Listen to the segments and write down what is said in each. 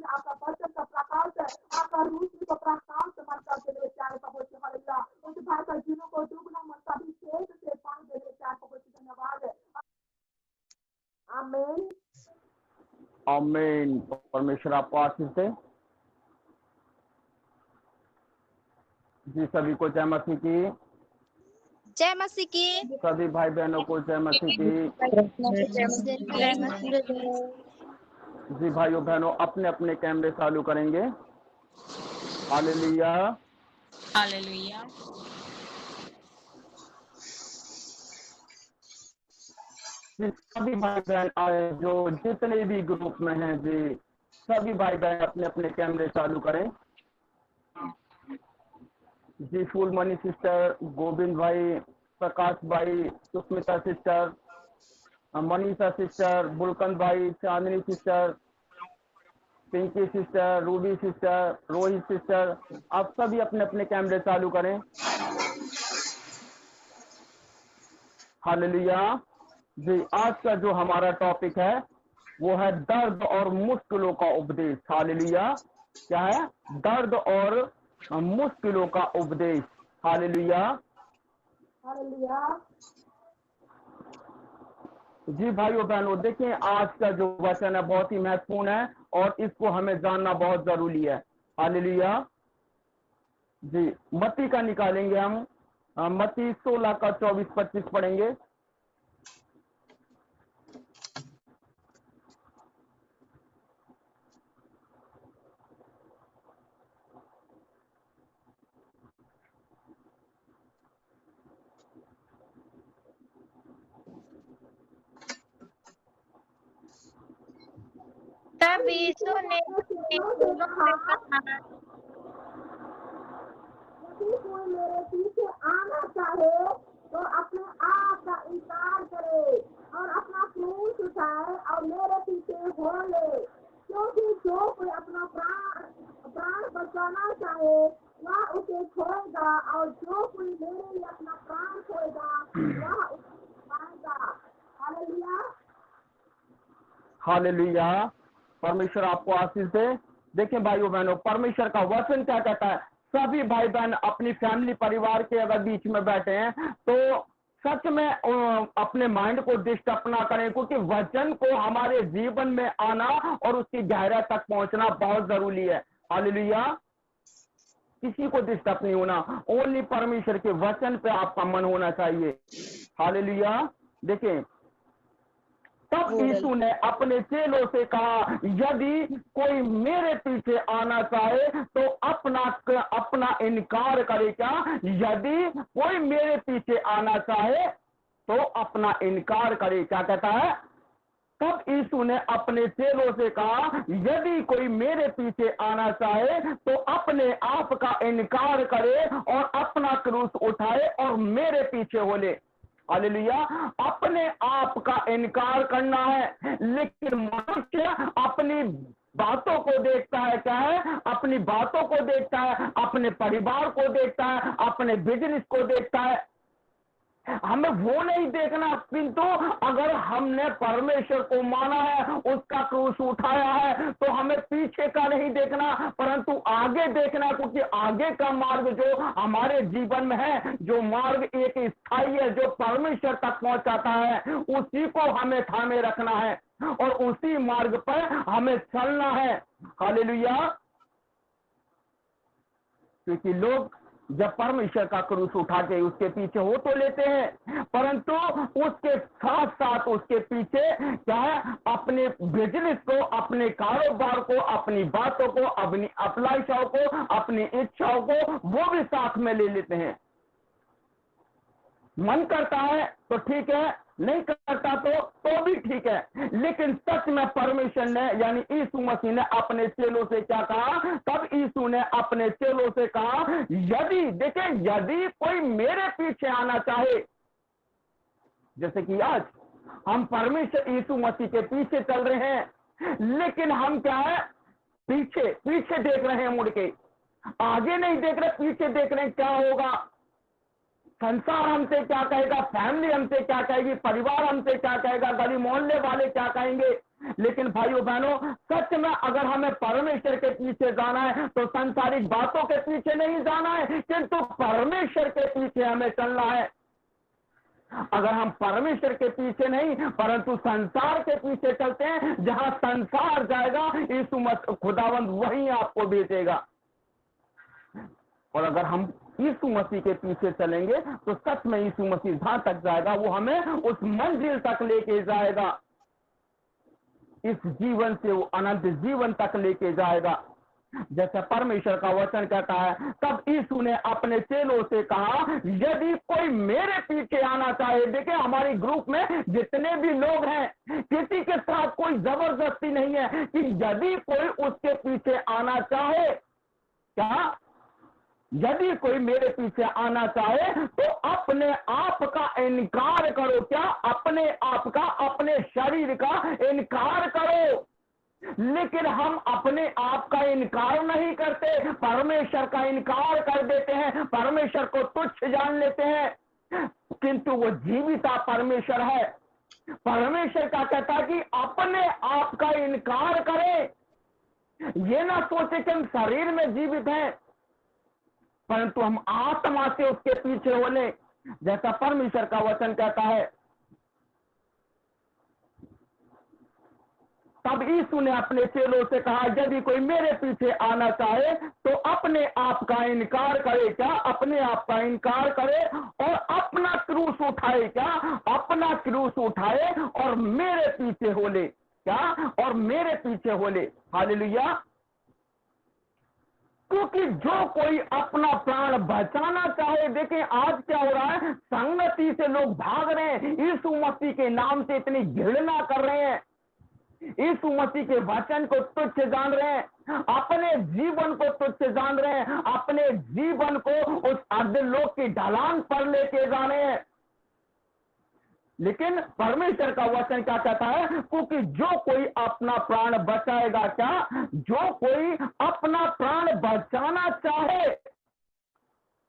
में आपका वचन का प्रकाश है, आपका रोशनी को प्रकाश मन करके ले जाए प्रभु जी। हालेलुया। उस भाई का जीवन को दुगना मन का अभिषेक से पानी दे ले जाए प्रभु जी। धन्यवाद है। आमीन आमीन। परमेश्वर आपको आशीष दे। जी सभी को जय मसीह की। जय मसीह की। सभी भाई बहनों को जय मसीह की। जी भाइयों बहनों, अपने अपने कैमरे चालू करेंगे। Hallelujah hallelujah. जी सभी भाई बहन आए जो जितने भी ग्रुप में हैं, जी सभी भाई बहन अपने अपने कैमरे चालू करें। जी फूलमणि सिस्टर, गोविंद भाई, प्रकाश भाई, सुष्मिता सिस्टर, मनीषा सिस्टर, बुलकंद भाई, Chandni sister, Pinky sister, Ruby sister, Rohit sister, आप सभी अपने अपने कैमरे चालू करें। हालेलुया। जी आज का जो हमारा टॉपिक है वो है दर्द और मुश्किलों का उपदेश। हालेलुया। क्या है? दर्द और मुश्किलों का उपदेश। हालेलुया। हालेलुया। जी भाइयों बहनों, देखिए आज का जो वचन है बहुत ही महत्वपूर्ण है और इसको हमें जानना बहुत जरूरी है। हालेलुया। जी मत्ती का निकालेंगे हम, मत्ती 16 का 24-25 पढ़ेंगे। तब यीशु ने चेलों से कहा, यदि कोई मेरे पीछे आना चाहे तो अपने आप का इनकार करे और अपना क्रूस उठाए और मेरे पीछे हो ले। क्योंकि जो कोई अपना प्राण बचाना चाहे वह उसे खोएगा, और जो कोई मेरे लिए अपना प्राण खोएगा वह उसे पाएगा। हालेलुया। हालेलुया। परमेश्वर आपको आशीष दे। देखिए भाइयों बहनों, परमेश्वर का वचन क्या कहता है? सभी भाई बहन अपनी फैमिली परिवार के अगर बीच में बैठे हैं तो सच में अपने माइंड को डिस्टर्ब ना करें, क्योंकि वचन को हमारे जीवन में आना और उसकी गहराई तक पहुंचना बहुत जरूरी है। हालेलुया। किसी को डिस्टर्ब नहीं होना, ओनली परमेश्वर के वचन पे आपका मन होना चाहिए। हालेलुया। देखें, तब यीशु ने अपने चेलों से कहा, यदि कोई मेरे पीछे आना चाहे तो अपना इनकार करे। क्या? यदि कोई मेरे पीछे आना चाहे तो अपना इनकार करे। क्या कहता है? तब यीशु ने अपने चेलों से कहा, यदि कोई मेरे पीछे आना चाहे तो अपने आप का इनकार करे और अपना क्रूस उठाए और मेरे पीछे हो ले। हालेलुया। अपने आप का इनकार करना है, लेकिन मनुष्य अपनी बातों को देखता है। क्या है? अपनी बातों को देखता है, अपने परिवार को देखता है, अपने बिजनेस को देखता है। हमें वो नहीं देखना, किंतु अगर हमने परमेश्वर को माना है, उसका क्रूस उठाया है, तो हमें पीछे का नहीं देखना परंतु आगे देखना, क्योंकि आगे का मार्ग जो हमारे जीवन में है, जो मार्ग एक स्थायी है, जो परमेश्वर तक पहुंचाता है, उसी को हमें थामे रखना है और उसी मार्ग पर हमें चलना है। हालेलुया। क्योंकि लोग जब परमेश्वर का क्रूस उठा के उसके पीछे हो तो लेते हैं, परंतु उसके साथ साथ उसके पीछे क्या है? अपने बिजनेस को, अपने कारोबार को, अपनी बातों को, अपनी अभिलाषाओं को, अपनी इच्छाओं को वो भी साथ में ले लेते हैं। मन करता है तो ठीक है, नहीं करता तो भी ठीक है, लेकिन सच में परमेश्वर ने यानी यीशु मसीह ने अपने चेलों से क्या कहा? तब यीशु ने अपने चेलों से कहा, यदि कोई मेरे पीछे आना चाहे, जैसे कि आज हम परमेश्वर यीशु मसीह के पीछे चल रहे हैं, लेकिन हम क्या है? पीछे देख रहे हैं, मुड़ के आगे नहीं देख रहे, पीछे देख रहे हैं क्या होगा। संसार हमसे क्या कहेगा, फैमिली हमसे क्या कहेगी, परिवार हमसे क्या कहेगा, गली मोहल्ले वाले क्या कहेंगे। लेकिन भाइयों बहनों, सच में अगर हमें परमेश्वर के पीछे जाना है तो संसारिक बातों के पीछे नहीं जाना है, किंतु परमेश्वर के पीछे हमें चलना है। अगर हम परमेश्वर के पीछे नहीं परंतु संसार के पीछे चलते हैं, जहां संसार जाएगा यीशु मसीह खुदावंद वहीं आपको भेजेगा। और अगर हम यीशु मसीह के पीछे चलेंगे तो सच में यीशु मसीह जहां तक जाएगा वो हमें उस मंजिल तक लेके जाएगा, इस जीवन से वो अनंत जीवन तक लेके जाएगा। जैसे परमेश्वर का वचन कहता है, तब यीशु ने अपने चेलों से कहा, यदि कोई मेरे पीछे आना चाहे। देखिए हमारी ग्रुप में जितने भी लोग हैं, किसी के साथ कोई जबरदस्ती नहीं है कि यदि कोई उसके पीछे आना चाहे, क्या यदि कोई मेरे पीछे आना चाहे तो अपने आप का इनकार करो। क्या? अपने आप का, अपने शरीर का इनकार करो। लेकिन हम अपने आप का इनकार नहीं करते, परमेश्वर का इनकार कर देते हैं, परमेश्वर को तुच्छ जान लेते हैं। किंतु वो जीविता परमेश्वर है। परमेश्वर का कहता है कि अपने आप का इनकार करें। ये ना सोचे कि हम शरीर में जीवित हैं परंतु हम आत्मा से उसके पीछे होने, जैसा परमेश्वर का वचन कहता है। तब यीशु ने अपने चेलों से कहा, यदि कोई मेरे पीछे आना चाहे तो अपने आप का इनकार करे। क्या? अपने आप का इनकार करे और अपना क्रूस उठाए। क्या? अपना क्रूस उठाए और मेरे पीछे हो ले। क्या? और मेरे पीछे हो ले। हालेलुया। क्योंकि जो कोई अपना प्राण बचाना चाहे, देखें आज क्या हो रहा है, संगति से लोग भाग रहे हैं, यीशु मसीह के नाम से इतनी घृणा कर रहे हैं, यीशु मसीह के वचन को तुच्छ जान रहे हैं, अपने जीवन को तुच्छ जान रहे हैं, अपने जीवन को उस अधोलोक की ढलान पर लेके जा रहे हैं। लेकिन परमेश्वर का वचन क्या कहता है? क्योंकि जो कोई अपना प्राण बचाएगा। क्या? जो कोई अपना प्राण बचाना चाहे,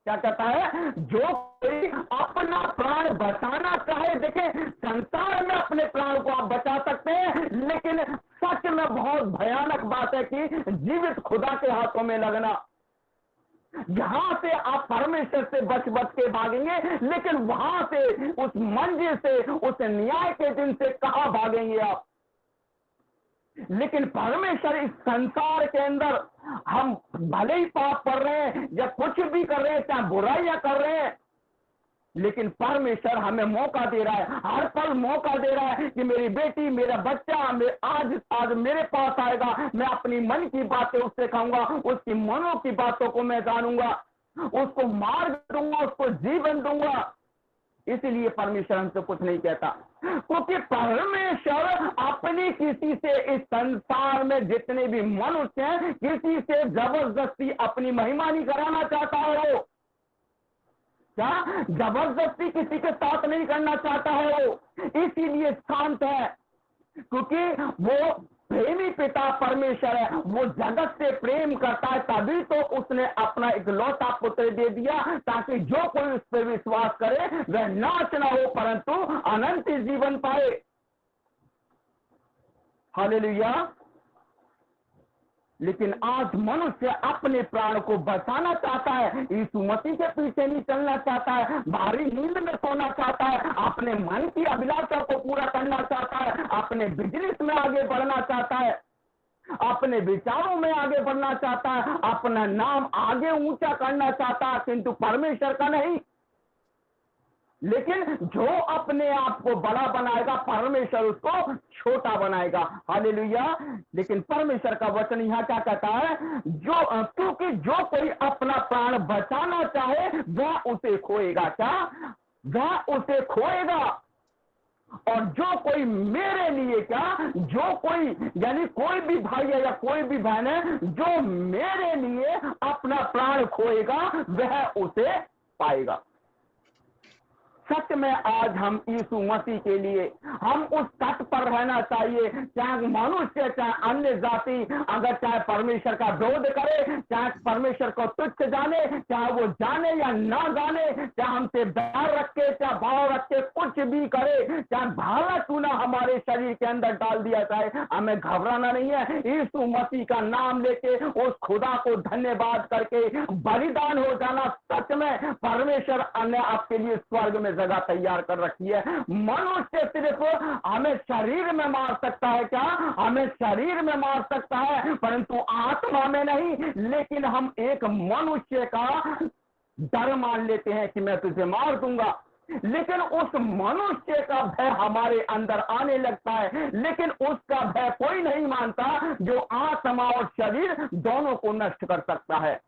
क्या कहता है? जो कोई अपना प्राण बचाना चाहे। देखें संसार में अपने प्राण को आप बचा सकते हैं, लेकिन सच में बहुत भयानक बात है कि जीवित खुदा के हाथों में लगना। यहां से आप परमेश्वर से बच बच के भागेंगे, लेकिन वहां से, उस मंजिल से, उस न्याय के दिन से कहां भागेंगे आप? लेकिन परमेश्वर इस संसार के अंदर हम भले ही पाप कर रहे हैं या कुछ भी कर रहे हैं, चाहे बुराइयां कर रहे हैं, लेकिन परमेश्वर हमें मौका दे रहा है, हर पल मौका दे रहा है कि मेरी बेटी, मेरा बच्चा आज मेरे पास आएगा, मैं अपनी मन की बातें उससे कहूंगा, उसकी मनों की बातों को मैं जानूंगा, उसको मार्ग दूंगा, उसको जीवन दूंगा। इसीलिए परमेश्वर हमसे कुछ नहीं कहता, क्योंकि परमेश्वर अपनी किसी से, इस संसार में जितने भी मनुष्य हैं, किसी से जबरदस्ती अपनी महिमा नहीं कराना चाहता है। वो क्या? जबरदस्ती किसी के साथ नहीं करना चाहता है वो, इसीलिए शांत है, क्योंकि वो प्रेमी पिता परमेश्वर है, वो जगत से प्रेम करता है, तभी तो उसने अपना इकलौता पुत्र दे दिया, ताकि जो कोई उस पर विश्वास करे वह नाश ना हो परंतु अनंत जीवन पाए। हालेलुया। लेकिन आज मनुष्य अपने प्राण को बचाना चाहता है, यीशु मसीह के पीछे नहीं चलना चाहता है, भारी नींद में सोना चाहता है, अपने मन की अभिलाषा को पूरा करना चाहता है, अपने बिजनेस में आगे बढ़ना चाहता है, अपने विचारों में आगे बढ़ना चाहता है, अपना नाम आगे ऊंचा करना चाहता है, किंतु परमेश्वर का नहीं। लेकिन जो अपने आप को बड़ा बनाएगा, परमेश्वर उसको छोटा बनाएगा। हालेलुया। लेकिन परमेश्वर का वचन यहाँ क्या कहता है? क्योंकि जो कोई अपना प्राण बचाना चाहे वह उसे खोएगा। क्या? वह उसे खोएगा। और जो कोई मेरे लिए, क्या? जो कोई, यानी कोई भी भाई है या कोई भी बहन है, जो मेरे लिए अपना प्राण खोएगा वह उसे पाएगा। सच में आज हम यीशु मसीह के लिए हम उस तट पर रहना चाहिए, चाहे मनुष्य चाहे अन्य जाति अगर चाहे परमेश्वर का विरोध करे, चाहे परमेश्वर को तुच्छ जाने, चाहे वो जाने या ना जाने, चाहे हमसे बैर रखे चाहे भाव रखे, कुछ भी करे, चाहे भाला चूना हमारे शरीर के अंदर डाल दिया जाए, हमें घबराना नहीं है। यीशु मसीह का नाम लेके उस खुदा को धन्यवाद करके बलिदान हो जाना, सच में परमेश्वर ने आपके लिए स्वर्ग में जगह तैयार कर रखी है। मनुष्य सिर्फ हमें शरीर में मार सकता है, क्या हमें शरीर में मार सकता है, परंतु आत्मा में नहीं। लेकिन हम एक मनुष्य का डर मान लेते हैं कि मैं तुझे मार दूंगा, लेकिन उस मनुष्य का भय हमारे अंदर आने लगता है, लेकिन उसका भय कोई नहीं मानता जो आत्मा और शरीर दोनों को नष्ट कर सकता है,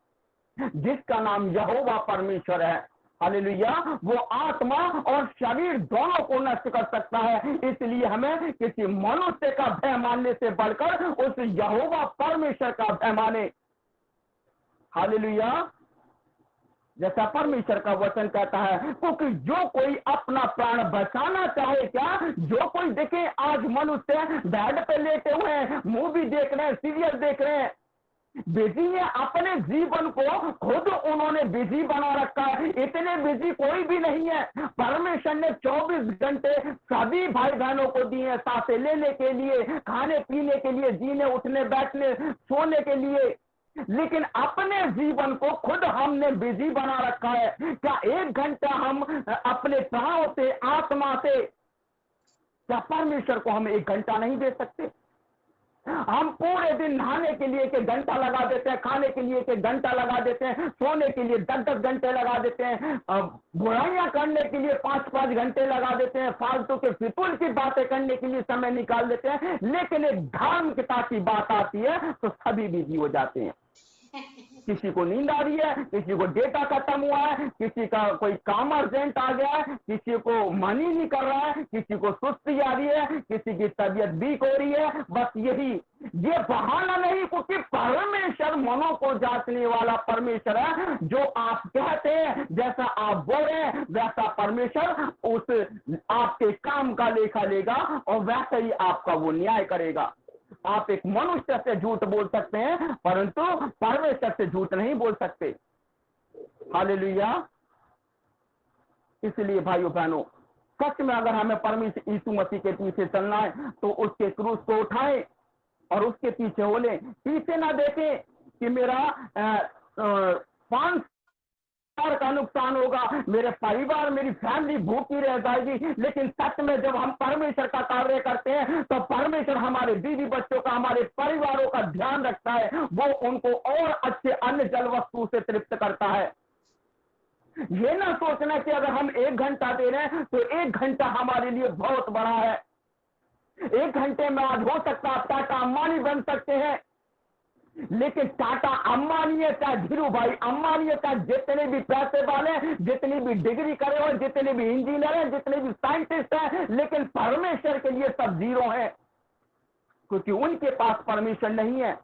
जिसका नाम यहोवा परमेश्वर है। हालेलुया, वो आत्मा और शरीर दोनों को नष्ट कर सकता है। इसलिए हमें किसी मनुष्य का भय मानने से बढ़कर उस यहोवा परमेश्वर का भय माने। हालेलुया, जैसा परमेश्वर का वचन कहता है, क्योंकि जो कोई अपना प्राण बचाना चाहे, क्या जो कोई देखे आज मनुष्य बेड पे लेटे हुए हैं, मूवी देख रहे हैं, सीरियल देख रहे हैं, बिजी है, अपने जीवन को खुद उन्होंने बिजी बना रखा है। इतने बिजी कोई भी नहीं है। परमेश्वर ने 24 घंटे सभी भाई बहनों को दिए हैं, सांसें लेने के लिए, खाने पीने के लिए, जीने उठने बैठने सोने के लिए, लेकिन अपने जीवन को खुद हमने बिजी बना रखा है। क्या 1 घंटा हम अपने प्राणों से, आत्मा से, क्या परमेश्वर को हम 1 घंटा नहीं दे सकते? हम पूरे दिन नहाने के लिए 1 घंटा लगा देते हैं, खाने के लिए 1 घंटा लगा देते हैं, सोने के लिए 10-10 घंटे लगा देते हैं, बुराइयां करने के लिए 5-5 घंटे लगा देते हैं, फालतू के फितूल की बातें करने के लिए समय निकाल देते हैं। लेकिन एक धार्मिकता की बात आती है तो सभी बिजी हो जाते हैं। किसी को नींद आ रही है, किसी को डेटा खत्म हुआ है, किसी का कोई काम अर्जेंट आ गया है, किसी को मन ही नहीं कर रहा है, किसी को सुस्ती आ रही है, किसी की तबीयत वीक हो रही है। बस यही, ये बहाना नहीं, क्योंकि परमेश्वर मनों को जांचने वाला परमेश्वर है। जो आप कहते हैं, जैसा आप बोल रहे हैं, वैसा परमेश्वर उस आपके काम का लेखा लेगा और वैसे ही आपका वो न्याय करेगा। आप एक मनुष्य से झूठ बोल सकते हैं, परंतु परमेश्वर से झूठ नहीं बोल सकते। हालेलुया। इसलिए भाइयों बहनों, सच में अगर हमें परमेश्वर यीशु मसीह के पीछे चलना है तो उसके क्रूस को उठाएं और उसके पीछे हो लें। पीछे ना देखें कि मेरा 5 का नुकसान होगा, मेरे परिवार, मेरी फैमिली भूखी रह जाएगी। लेकिन सच में जब हम परमेश्वर का कार्य करते हैं तो परमेश्वर हमारे बीवी बच्चों का, हमारे परिवारों का ध्यान रखता है। वो उनको और अच्छे अन्य जल वस्तु से तृप्त करता है। ये ना सोचना कि अगर हम 1 घंटा दे रहे हैं तो 1 घंटा हमारे लिए बहुत बड़ा है। 1 घंटे में आज हो सकता है टाटा अंबानी बन सकते हैं, लेकिन टाटा अंबानी है, चाहे धीरू भाई अंबानी है, चाहे जितने भी पैसे वाले हैं, जितनी भी डिग्री करे हो, जितने भी इंजीनियर हैं, जितने भी साइंटिस्ट हैं, लेकिन परमेश्वर के लिए सब जीरो है, क्योंकि उनके पास परमेश्वर नहीं है।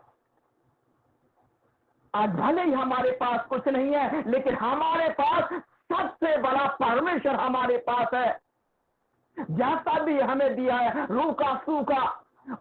आज भले ही हमारे पास कुछ नहीं है, लेकिन हमारे पास सबसे बड़ा परमेश्वर हमारे पास है। जैसा भी हमें दिया है, रूखा सूखा,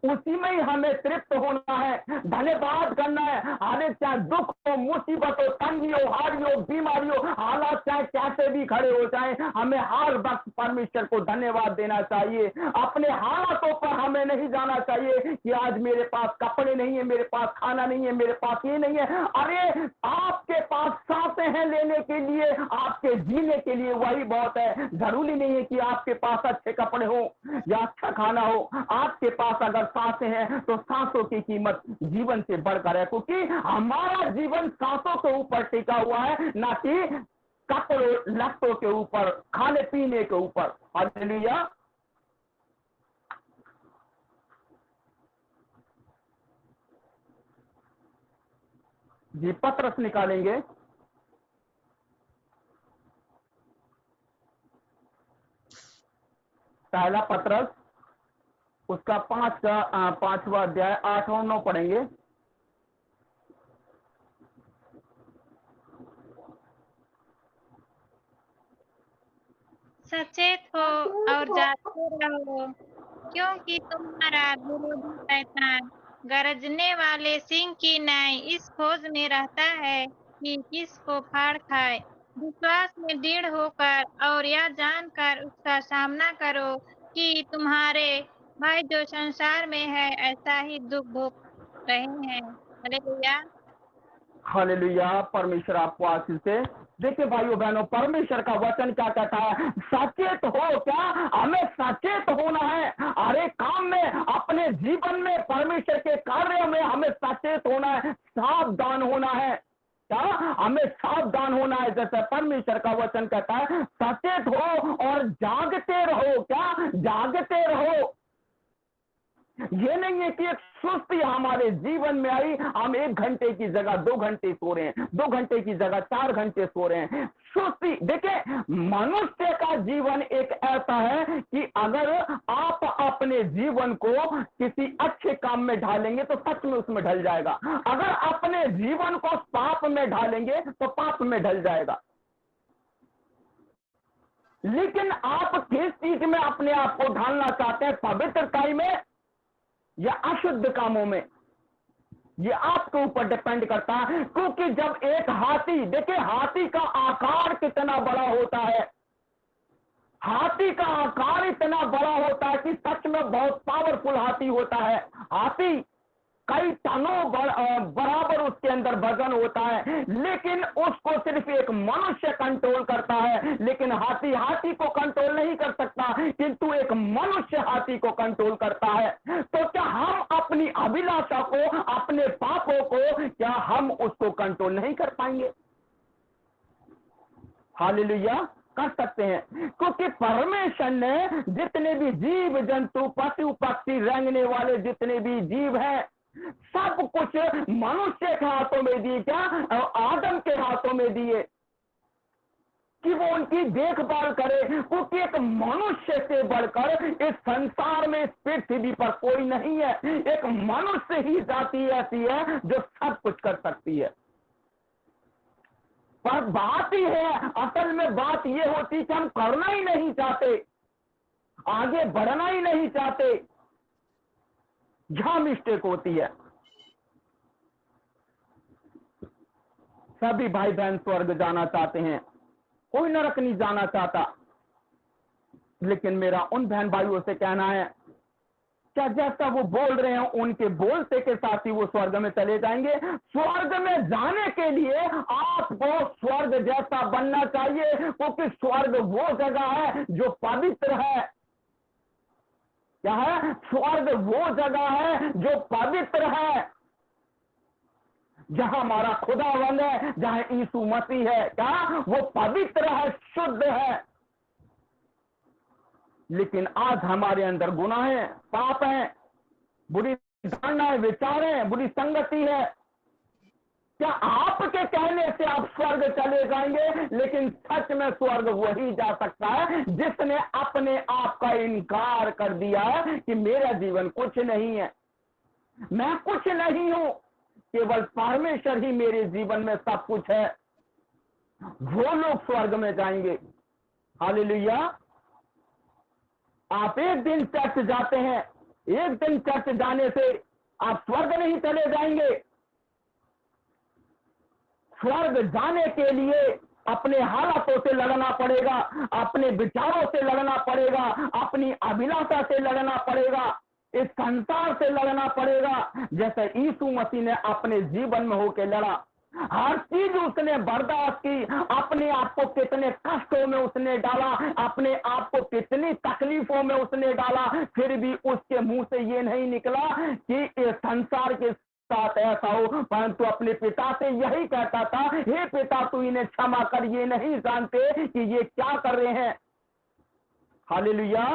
उसी में ही हमें तृप्त होना है, धन्यवाद करना है। अरे चाहे दुख हो, मुसीबत हो, तंगी हो, हारी हो, बीमारी हो, हालात चाहे कैसे भी खड़े हो जाए, हमें हर वक्त परमेश्वर को धन्यवाद देना चाहिए। अपने हालातों पर हमें नहीं जाना चाहिए कि आज मेरे पास कपड़े नहीं है, मेरे पास खाना नहीं है, मेरे पास ये नहीं है। अरे आपके पास सांसें हैं लेने के लिए, आपके जीने के लिए, वही बहुत है। जरूरी नहीं है कि आपके पास अच्छे कपड़े हो या अच्छा खाना हो। आपके पास अगर सांसें हैं तो सांसों की कीमत जीवन से बढ़कर है, क्योंकि हमारा जीवन सांसों के ऊपर टिका हुआ है, ना कि कपड़ों लत्तों के ऊपर, खाने पीने के ऊपर। हालेलुया। जी, पत्रस निकालेंगे। पहला पत्रस, उसका 5वां अध्याय 8 और 9 पढ़ेंगे। सचेत हो और जागते रहो, क्योंकि तुम्हारा विरोधी शैतान गरजने वाले सिंह की नाई इस खोज में रहता है कि किसको फाड़ खाए। विश्वास में दृढ़ होकर और यह जानकर उसका सामना करो कि तुम्हारे भाई जो संसार में है ऐसा ही दुख भोग रहे हैं। हालेलुया। हालेलुया, परमेश्वर आपको आशीष दे। देखिए भाइयों बहनों, परमेश्वर का वचन क्या कहता है? सचेत हो। क्या हमें सचेत होना है? अरे काम में, अपने जीवन में, परमेश्वर के कार्यों में हमें सचेत होना है, सावधान होना है। क्या हमें सावधान होना है? जैसे परमेश्वर का वचन कहता है, सचेत हो और जागते रहो। क्या जागते रहो? ये नहीं है कि एक सुस्ती हमारे जीवन में आई, हम 1 घंटे की जगह 2 घंटे सो रहे हैं, 2 घंटे की जगह 4 घंटे सो रहे हैं। सुस्ती, देखिए मनुष्य का जीवन एक ऐसा है कि अगर आप अपने जीवन को किसी अच्छे काम में ढालेंगे तो सच में उसमें ढल जाएगा, अगर अपने जीवन को पाप में ढालेंगे तो पाप में ढल जाएगा। लेकिन आप किस चीज में अपने आप को ढालना चाहते हैं? पवित्रताई में या अशुद्ध कामों में? ये आपके ऊपर डिपेंड करता है। क्योंकि जब एक हाथी, देखिए हाथी का आकार कितना बड़ा होता है, हाथी का आकार इतना बड़ा होता है कि सच में बहुत पावरफुल हाथी होता है। हाथी कई टनों बराबर उसके अंदर वजन होता है, लेकिन उसको सिर्फ एक मनुष्य कंट्रोल करता है। लेकिन हाथी हाथी को कंट्रोल नहीं कर सकता, किंतु एक मनुष्य हाथी को कंट्रोल करता है। तो क्या हम अपनी अभिलाषा को, अपने पापों को, क्या हम उसको कंट्रोल नहीं कर पाएंगे? हालेलुया, कर सकते हैं। क्योंकि परमेश्वर ने जितने भी जीव जंतु, पशु पक्षी, रेंगने वाले जितने भी जीव हैं, सब कुछ मनुष्य के हाथों में दिए। क्या आदम के हाथों में दिए कि वो उनकी देखभाल करे। क्योंकि एक मनुष्य से बढ़कर इस संसार में, इस पृथ्वी पर कोई नहीं है। एक मनुष्य ही जाति ऐसी है जो सब कुछ कर सकती है। पर बात ही है, असल में बात ये होती कि हम करना ही नहीं चाहते, आगे बढ़ना ही नहीं चाहते, जहां मिस्टेक होती है। सभी भाई बहन स्वर्ग जाना चाहते हैं, कोई नरक नहीं जाना चाहता। लेकिन मेरा उन बहन भाइयों से कहना है, क्या जैसा वो बोल रहे हैं उनके बोलते के साथ ही वो स्वर्ग में चले जाएंगे? स्वर्ग में जाने के लिए आपको स्वर्ग जैसा बनना चाहिए, क्योंकि स्वर्ग वो जगह है जो पवित्र है। क्या है? स्वर्ग वो जगह है जो पवित्र है, जहां हमारा खुदावंद है, जहां यीशु मसीह है। क्या वो पवित्र है, शुद्ध है। लेकिन आज हमारे अंदर गुनाह है, पाप है, बुरी धारणाएं, विचार है, बुरी संगति है। क्या आपके कहने से आप स्वर्ग चले जाएंगे? लेकिन सच में स्वर्ग वही जा सकता है जिसने अपने आप का इनकार कर दिया है कि मेरा जीवन कुछ नहीं है, मैं कुछ नहीं हूं, केवल परमेश्वर ही मेरे जीवन में सब कुछ है। वो लोग स्वर्ग में जाएंगे। हालेलुया। आप एक दिन चर्च जाते हैं, एक दिन चर्च जाने से आप स्वर्ग नहीं चले जाएंगे। स्वर्ग जाने के लिए अपने हालातों से लड़ना पड़ेगा, अपने विचारों से लड़ना पड़ेगा, अपनी अभिलाषा से लड़ना पड़ेगा, इस संसार से लड़ना पड़ेगा, जैसे यीशु मसीह ने अपने जीवन में होकर लड़ा। हर चीज उसने बर्दाश्त की, अपने आप को कितने कष्टों में उसने डाला, अपने आप को कितनी तकलीफों में उसने डाला, फिर भी उसके मुंह से ये नहीं निकला कि इस संसार के साथ ऐसा हो, परंतु अपने पिता से यही कहता था, हे पिता तू इन्हें क्षमा कर, ये नहीं जानते कि ये क्या कर रहे हैं। हालेलुया।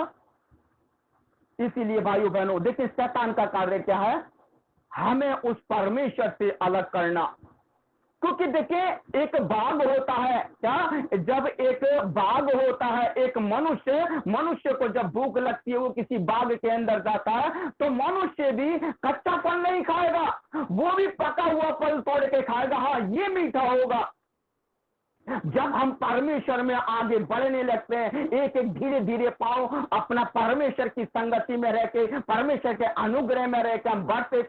इसीलिए भाइयों बहनों, देखिए शैतान का कार्य क्या है? हमें उस परमेश्वर से अलग करना। क्योंकि देखिए एक बाग होता है, क्या जब एक बाग होता है, एक मनुष्य को जब भूख लगती है, वो किसी बाग के अंदर जाता है, तो मनुष्य भी कच्चा फल नहीं खाएगा, वो भी पका हुआ फल तोड़ के खाएगा। हाँ, ये मीठा होगा, जब हम परमेश्वर में आगे बढ़ने लगते हैं, एक एक धीरे धीरे पाँव अपना परमेश्वर की संगति में रह के, परमेश्वर के अनुग्रह में रह के हम बढ़ते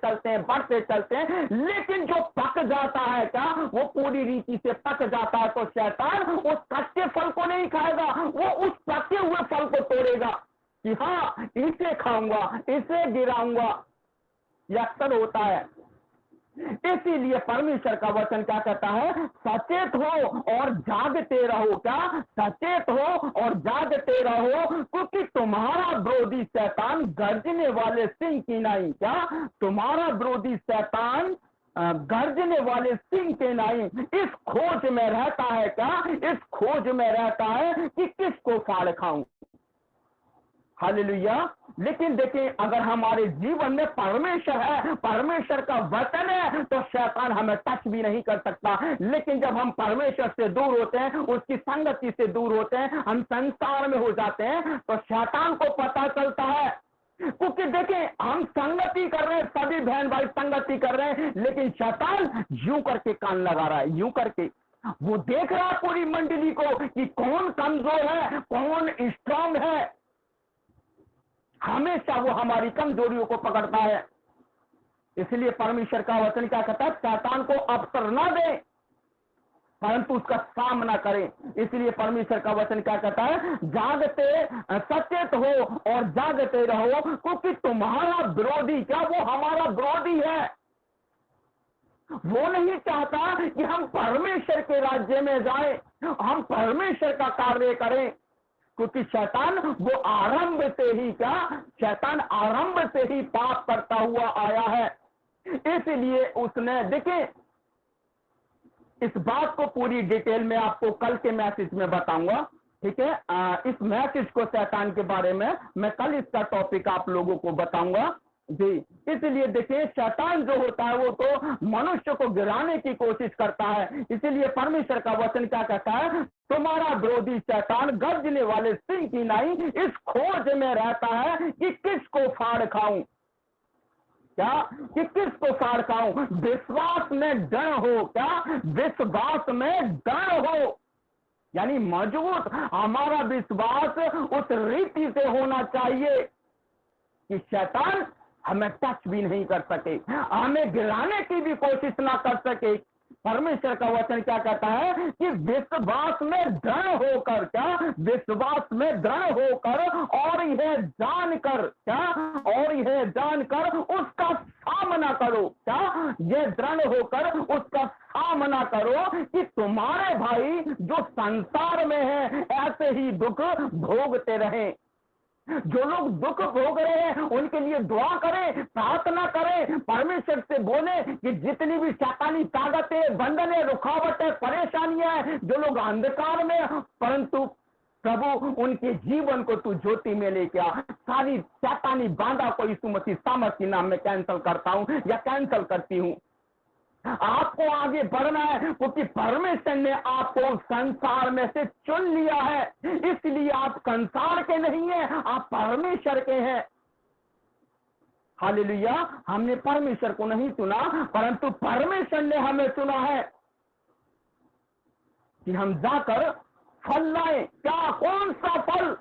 चलते हैं। लेकिन जो पक जाता है क्या, वो पूरी रीति से पक जाता है, तो शैतान उस कच्चे फल को नहीं खाएगा, वो उस पके हुए फल को तोड़ेगा कि हाँ इसे खाऊंगा, इसे गिराऊंगा। यह अक्सर होता है। इसीलिए परमेश्वर का वचन क्या कहता है, सचेत हो और जागते रहो। क्या, सचेत हो और जागते रहो, क्योंकि तुम्हारा विरोधी शैतान गर्जने वाले सिंह की नहीं। क्या, तुम्हारा विरोधी शैतान गर्जने वाले सिंह के नहीं इस खोज में रहता है। क्या, इस खोज में रहता है कि किसको फाड़ खाऊं। हालेलुया। लेकिन देखिए, अगर हमारे जीवन में परमेश्वर है, परमेश्वर का वचन है, तो शैतान हमें टच भी नहीं कर सकता। लेकिन जब हम परमेश्वर से दूर होते हैं, उसकी संगति से दूर होते हैं, हम संसार में हो जाते हैं, तो शैतान को पता चलता है। क्योंकि देखें, हम संगति कर रहे हैं, सभी बहन भाई संगति कर रहे हैं, लेकिन शैतान यूं करके कान लगा रहा है, यूं करके। वो देख रहा है पूरी मंडली को कि कौन कमजोर है, कौन स्ट्रांग है। हमेशा वो हमारी कमजोरियों को पकड़ता है। इसलिए परमेश्वर का वचन क्या कहता है, शैतान को अवसर ना दे, परंतु उसका सामना करें। इसलिए परमेश्वर का वचन क्या कहता है, जागते सचेत हो और जागते रहो, क्योंकि तुम्हारा विरोधी, क्या, वो हमारा विरोधी है। वो नहीं चाहता कि हम परमेश्वर के राज्य में जाएं, हम परमेश्वर का कार्य करें, क्योंकि शैतान वो आरंभ से ही, क्या, शैतान आरंभ से ही पाप करता हुआ आया है। इसलिए उसने, देखिए, इस बात को पूरी डिटेल में आपको कल के मैसेज में बताऊंगा, ठीक है। इस मैसेज को, शैतान के बारे में मैं कल इसका टॉपिक आप लोगों को बताऊंगा जी। इसलिए देखिए, शैतान जो होता है वो तो मनुष्य को गिराने की कोशिश करता है। इसीलिए परमेश्वर का वचन क्या कहता है, तुम्हारा विरोधी शैतान गर्जने वाले सिंह की नहीं इस खोज में रहता है कि किसको फाड़ खाऊं। क्या, कि किसको फाड़ खाऊं। विश्वास में दृढ़ हो। क्या, विश्वास में दृढ़ हो, यानी मजबूत। हमारा विश्वास उस रीति से होना चाहिए कि शैतान हमें टच भी नहीं कर सके, हमें गिराने की भी कोशिश ना कर सके। परमेश्वर का वचन क्या कहता है कि विश्वास में दृढ़ होकर, क्या, विश्वास में दृढ़ होकर और यह जानकर, क्या, और यह जानकर उसका सामना करो। क्या, यह दृढ़ होकर उसका सामना करो कि तुम्हारे भाई जो संसार में है ऐसे ही दुख भोगते रहें। जो लोग दुख भोग रहे हैं उनके लिए दुआ करें, प्रार्थना करें, परमेश्वर से बोले कि जितनी भी शैतानी ताकतें, बंधनें, रुकावटें, परेशानियां हैं, जो लोग अंधकार में, परंतु प्रभु उनके जीवन को तू ज्योति में लेके आ। सारी शैतानी बाधा को यीशु मसीह सामर्थ के नाम में कैंसिल करता हूं या कैंसिल करती हूं। आपको आगे बढ़ना है, क्योंकि परमेश्वर ने आपको संसार में से चुन लिया है। इसलिए आप संसार के नहीं हैं, आप परमेश्वर के हैं। हालेलुया। हमने परमेश्वर को नहीं चुना, परंतु परमेश्वर ने हमें चुना है कि हम जाकर फल लाए। क्या, कौन सा फल?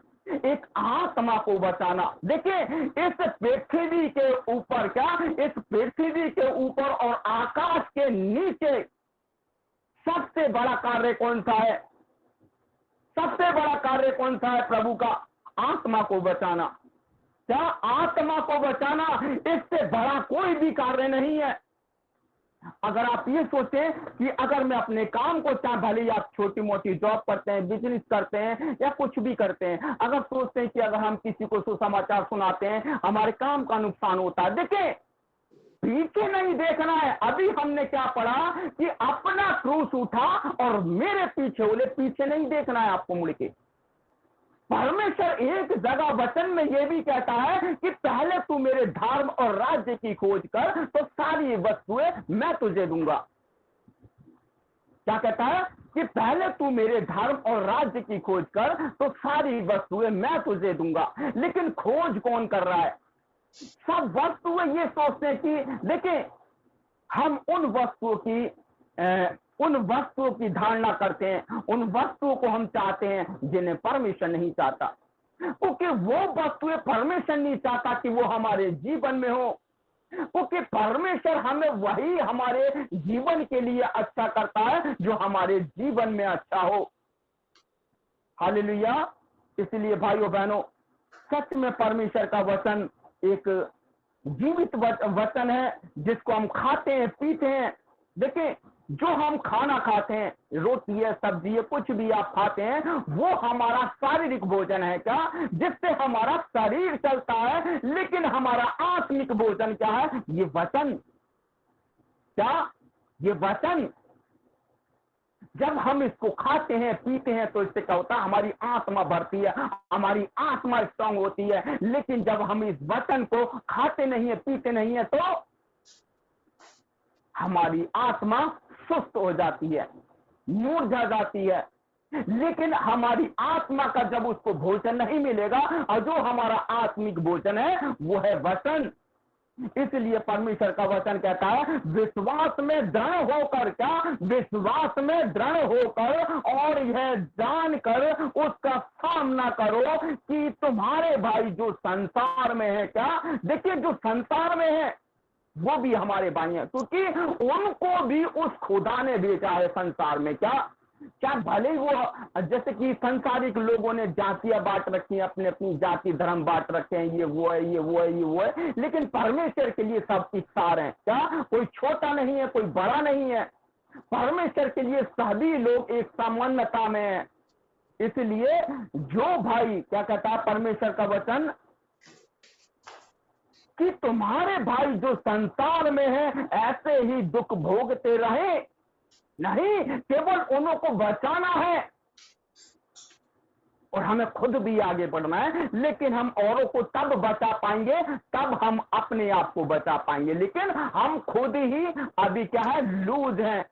एक आत्मा को बचाना। देखिए, इस पृथ्वी के ऊपर, क्या, इस पृथ्वी के ऊपर और आकाश के नीचे सबसे बड़ा कार्य कौन सा है? सबसे बड़ा कार्य कौन सा है प्रभु का? आत्मा को बचाना। क्या, आत्मा को बचाना, इससे बड़ा कोई भी कार्य नहीं है। अगर आप ये सोचें कि अगर मैं अपने काम को, चाहे भले ही आप छोटी मोटी जॉब करते हैं, बिजनेस करते हैं या कुछ भी करते हैं, अगर सोचते हैं कि अगर हम किसी को सुसमाचार सुनाते हैं हमारे काम का नुकसान होता है, देखिए पीछे नहीं देखना है। अभी हमने क्या पढ़ा कि अपना क्रूस उठा और मेरे पीछे बोले, पीछे नहीं देखना है आपको मुड़ के। परमेश्वर एक जगह वचन में यह भी कहता है कि पहले तू मेरे धर्म और राज्य की खोज कर तो सारी वस्तुएं मैं तुझे दूंगा। क्या कहता है कि पहले तू मेरे धर्म और राज्य की खोज कर तो सारी वस्तुएं मैं तुझे दूंगा। लेकिन खोज कौन कर रहा है? सब वस्तुएं ये सोचते हैं कि देखिए हम उन वस्तुओं की उन वस्तुओं की धारणा करते हैं, उन वस्तुओं को हम चाहते हैं जिन्हें परमेश्वर नहीं चाहता, क्योंकि वो वस्तुएं परमेश्वर नहीं चाहता कि वो हमारे जीवन में हो, क्योंकि परमेश्वर हमें वही हमारे जीवन के लिए अच्छा करता है जो हमारे जीवन में अच्छा हो। हालेलुया। इसलिए भाइयों बहनों, सच में परमेश्वर का वचन एक जीवित वचन है जिसको हम खाते हैं, पीते हैं। देखिए, जो हम खाना खाते हैं, रोटी है, सब्जी है, कुछ भी आप खाते हैं, वो हमारा शारीरिक भोजन है क्या, जिससे हमारा शरीर चलता है। लेकिन हमारा आत्मिक भोजन क्या है? ये वचन। क्या? ये वचन। जब हम इसको खाते हैं, पीते हैं, तो इससे क्या होता है? हमारी आत्मा बढ़ती है, हमारी आत्मा स्ट्रांग होती है। लेकिन जब हम इस वचन को खाते नहीं है, पीते नहीं है, तो हमारी आत्मा सुस्त हो जाती है, मुरझा जाती है। लेकिन हमारी आत्मा का जब उसको भोजन नहीं मिलेगा, और जो हमारा आत्मिक भोजन है वो है वचन। इसलिए परमेश्वर का वचन कहता है, विश्वास में दृढ़ होकर, क्या? विश्वास में दृढ़ होकर और यह जानकर उसका सामना करो कि तुम्हारे भाई जो संसार में है, क्या? देखिए, जो संसार में है वो भी हमारे भाई हैं, क्योंकि उनको भी उस खुदा ने भेजा है संसार में। क्या भले वो, जैसे कि सांसारिक लोगों ने जातियां बांट रखी हैं, अपनी अपनी जाति धर्म बांट रखे हैं, ये वो है, ये वो है, ये वो है, लेकिन परमेश्वर के लिए सब इकसार हैं। क्या? कोई छोटा नहीं है, कोई बड़ा नहीं है। परमेश्वर के लिए सभी लोग एक समानता में है। इसलिए जो भाई, क्या कहता है परमेश्वर का वचन, कि तुम्हारे भाई जो संसार में है ऐसे ही दुख भोगते रहे। नहीं, केवल उन्हों को बचाना है और हमें खुद भी आगे बढ़ना है। लेकिन हम औरों को तब बचा पाएंगे, तब हम अपने आप को बचा पाएंगे। लेकिन हम खुद ही अभी क्या है? लूज हैं,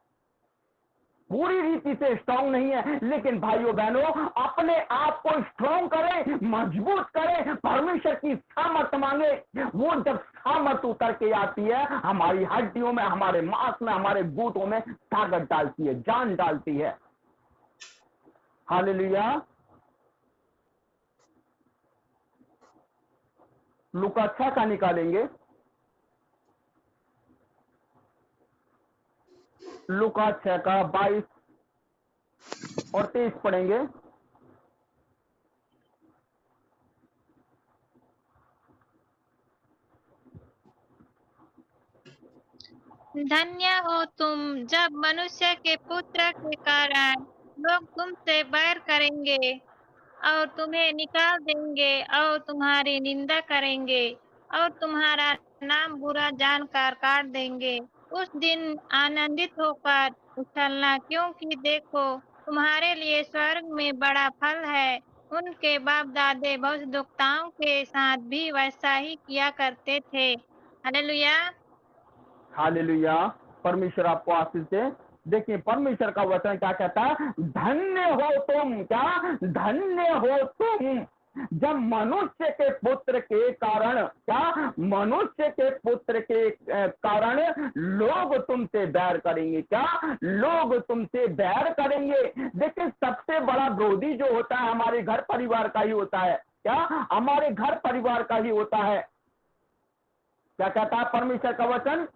पूरी रीति से स्ट्रांग नहीं है। लेकिन भाइयों बहनों, अपने आप को स्ट्रांग करें, मजबूत करें, परमेश्वर की सामर्थ मांगे। वो जब सामर्थ उतर के आती है, हमारी हड्डियों में, हमारे मांस में, हमारे बूटों में ताकत डालती है, जान डालती है। हालेलुया। लूका 6 का निकालेंगे, लूका 6 का 22 और 23 पढ़ेंगे। धन्य हो तुम जब मनुष्य के पुत्र के कारण लोग तुमसे बैर करेंगे और तुम्हें निकाल देंगे और तुम्हारी निंदा करेंगे और तुम्हारा नाम बुरा जानकर काट देंगे। उस दिन आनंदित होकर उछलना, क्योंकि देखो तुम्हारे लिए स्वर्ग में बड़ा फल है। उनके बाप दादे भविष्यद्वक्ताओं के साथ भी वैसा ही किया करते थे। हालेलुया। हालेलुया। परमेश्वर आपको आशीष दे। देखिए, परमेश्वर का वचन क्या कहता है? धन्य हो तुम, क्या? धन्य हो तुम जब मनुष्य के पुत्र के कारण, क्या? मनुष्य के पुत्र के कारण लोग तुमसे बैर करेंगे। क्या? लोग तुमसे बैर करेंगे। देखिए, सबसे बड़ा विरोधी जो होता है हमारे घर परिवार का ही होता है। क्या? हमारे घर परिवार का ही होता है। क्या कहता है परमेश्वर का वचन?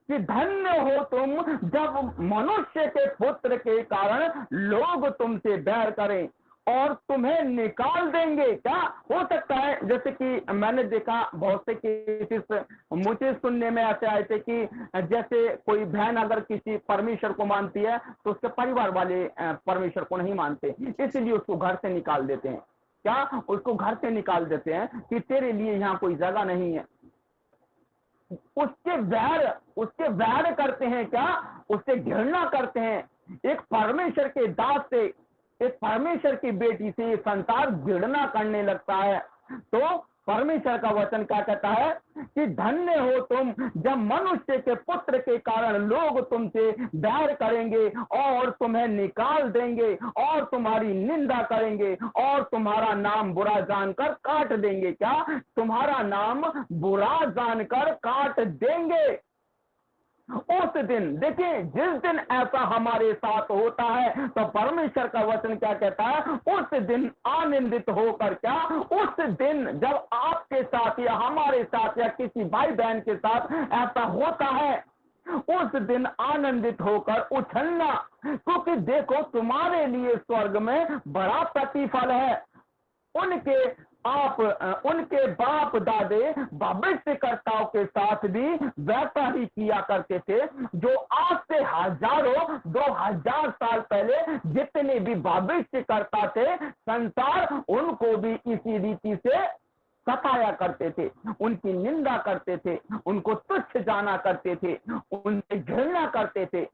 कि धन्य हो तुम जब मनुष्य के पुत्र के कारण लोग तुमसे बैर करें और तुम्हें निकाल देंगे। क्या? हो सकता है, जैसे कि मैंने देखा बहुत से केसेस मुझे सुनने में ऐसे आए थे कि जैसे कोई बहन अगर किसी परमेश्वर को मानती है तो उसके परिवार वाले परमेश्वर को नहीं मानते, इसलिए उसको घर से निकाल देते हैं। क्या? उसको घर से निकाल देते हैं कि तेरे लिए यहाँ कोई जगह नहीं है। उसके वैर करते हैं। क्या? उससे घृणा करते हैं। एक परमेश्वर के दास से, एक परमेश्वर की बेटी से संसार घृणा करने लगता है। तो परमेश्वर का वचन क्या कहता है? कि धन्य हो तुम जब मनुष्य के पुत्र के कारण लोग तुमसे बैर करेंगे और तुम्हें निकाल देंगे और तुम्हारी निंदा करेंगे और तुम्हारा नाम बुरा जानकर काट देंगे। क्या? तुम्हारा नाम बुरा जानकर काट देंगे। उस दिन देखिए, जिस दिन ऐसा हमारे साथ होता है तो परमेश्वर का वचन क्या कहता है, उस दिन आनंदित होकर, क्या उस दिन जब आपके साथ या हमारे साथ या किसी भाई बहन के साथ ऐसा होता है, उस दिन आनंदित होकर उछलना, क्योंकि देखो तुम्हारे लिए स्वर्ग में बड़ा प्रतिफल है। उनके बाप दादे भविष्यकर्ताओं के साथ भी वैसा ही किया करते थे, जो आज से हजारों 2000 साल पहले जितने भी भविष्यकर्ता थे संसार, उनको भी इसी रीति से सताया करते थे, उनकी निंदा करते थे, उनको तुच्छ जाना करते थे, उनसे घृणा करते थे।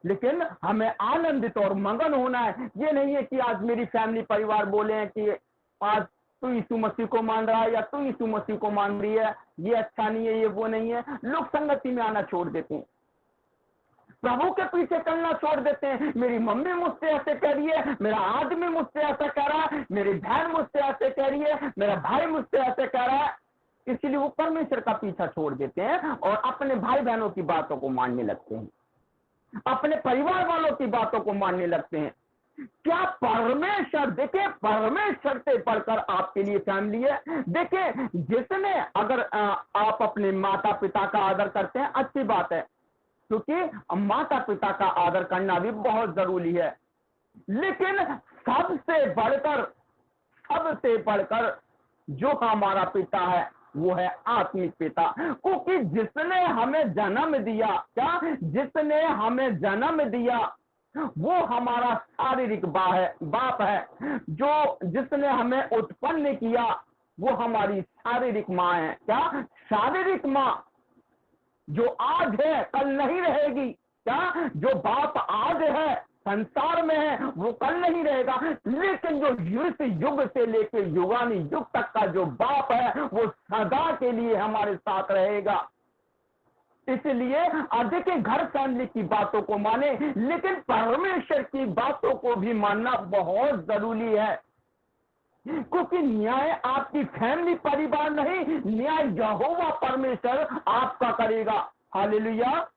लेकिन हमें आनंदित और मगन होना है। ये नहीं है कि आज मेरी फैमिली परिवार बोले हैं कि आज तू यीशु मसीह को मान रहा है या तू यीशु मसीह को मान रही है, ये अच्छा नहीं है, ये वो नहीं है। लोग संगति में आना छोड़ देते हैं, प्रभु के पीछे चलना छोड़ देते हैं। मेरी मम्मी मुझसे ऐसे कह रही है, मेरा आदमी मुझसे ऐसा कह रहा है, मेरी बहन मुझसे ऐसे कह रही है, मेरा भाई मुझसे ऐसे कह रहा है, इसलिए वो परमेश्वर का पीछा छोड़ देते हैं और अपने भाई बहनों की बातों को मानने लगते हैं, अपने परिवार वालों की बातों को मानने लगते हैं। क्या परमेश्वर, देखिए परमेश्वर से बढ़कर आपके लिए फैमिली है। देखिए जिसने, अगर आप अपने माता पिता का आदर करते हैं, अच्छी बात है, क्योंकि माता पिता का आदर करना भी बहुत जरूरी है। लेकिन सबसे बढ़कर जो हमारा पिता है वो है आत्मिक पिता, क्योंकि जिसने हमें जन्म दिया, क्या जिसने हमें जन्म दिया वो हमारा शारीरिक बाप है। जो जिसने हमें उत्पन्न किया वो हमारी शारीरिक माँ है। क्या शारीरिक माँ जो आज है कल नहीं रहेगी। क्या जो बाप आज है संसार में है वो कल नहीं रहेगा, लेकिन जो युग से लेकर युगानी युग तक का जो बाप है वो सदा के लिए हमारे साथ रहेगा। इसलिए अधिक घर फैमिली की बातों को माने, लेकिन परमेश्वर की बातों को भी मानना बहुत जरूरी है, क्योंकि न्याय आपकी फैमिली परिवार नहीं, न्याय यहोवा परमेश्वर आपका करेगा। हालेलुया।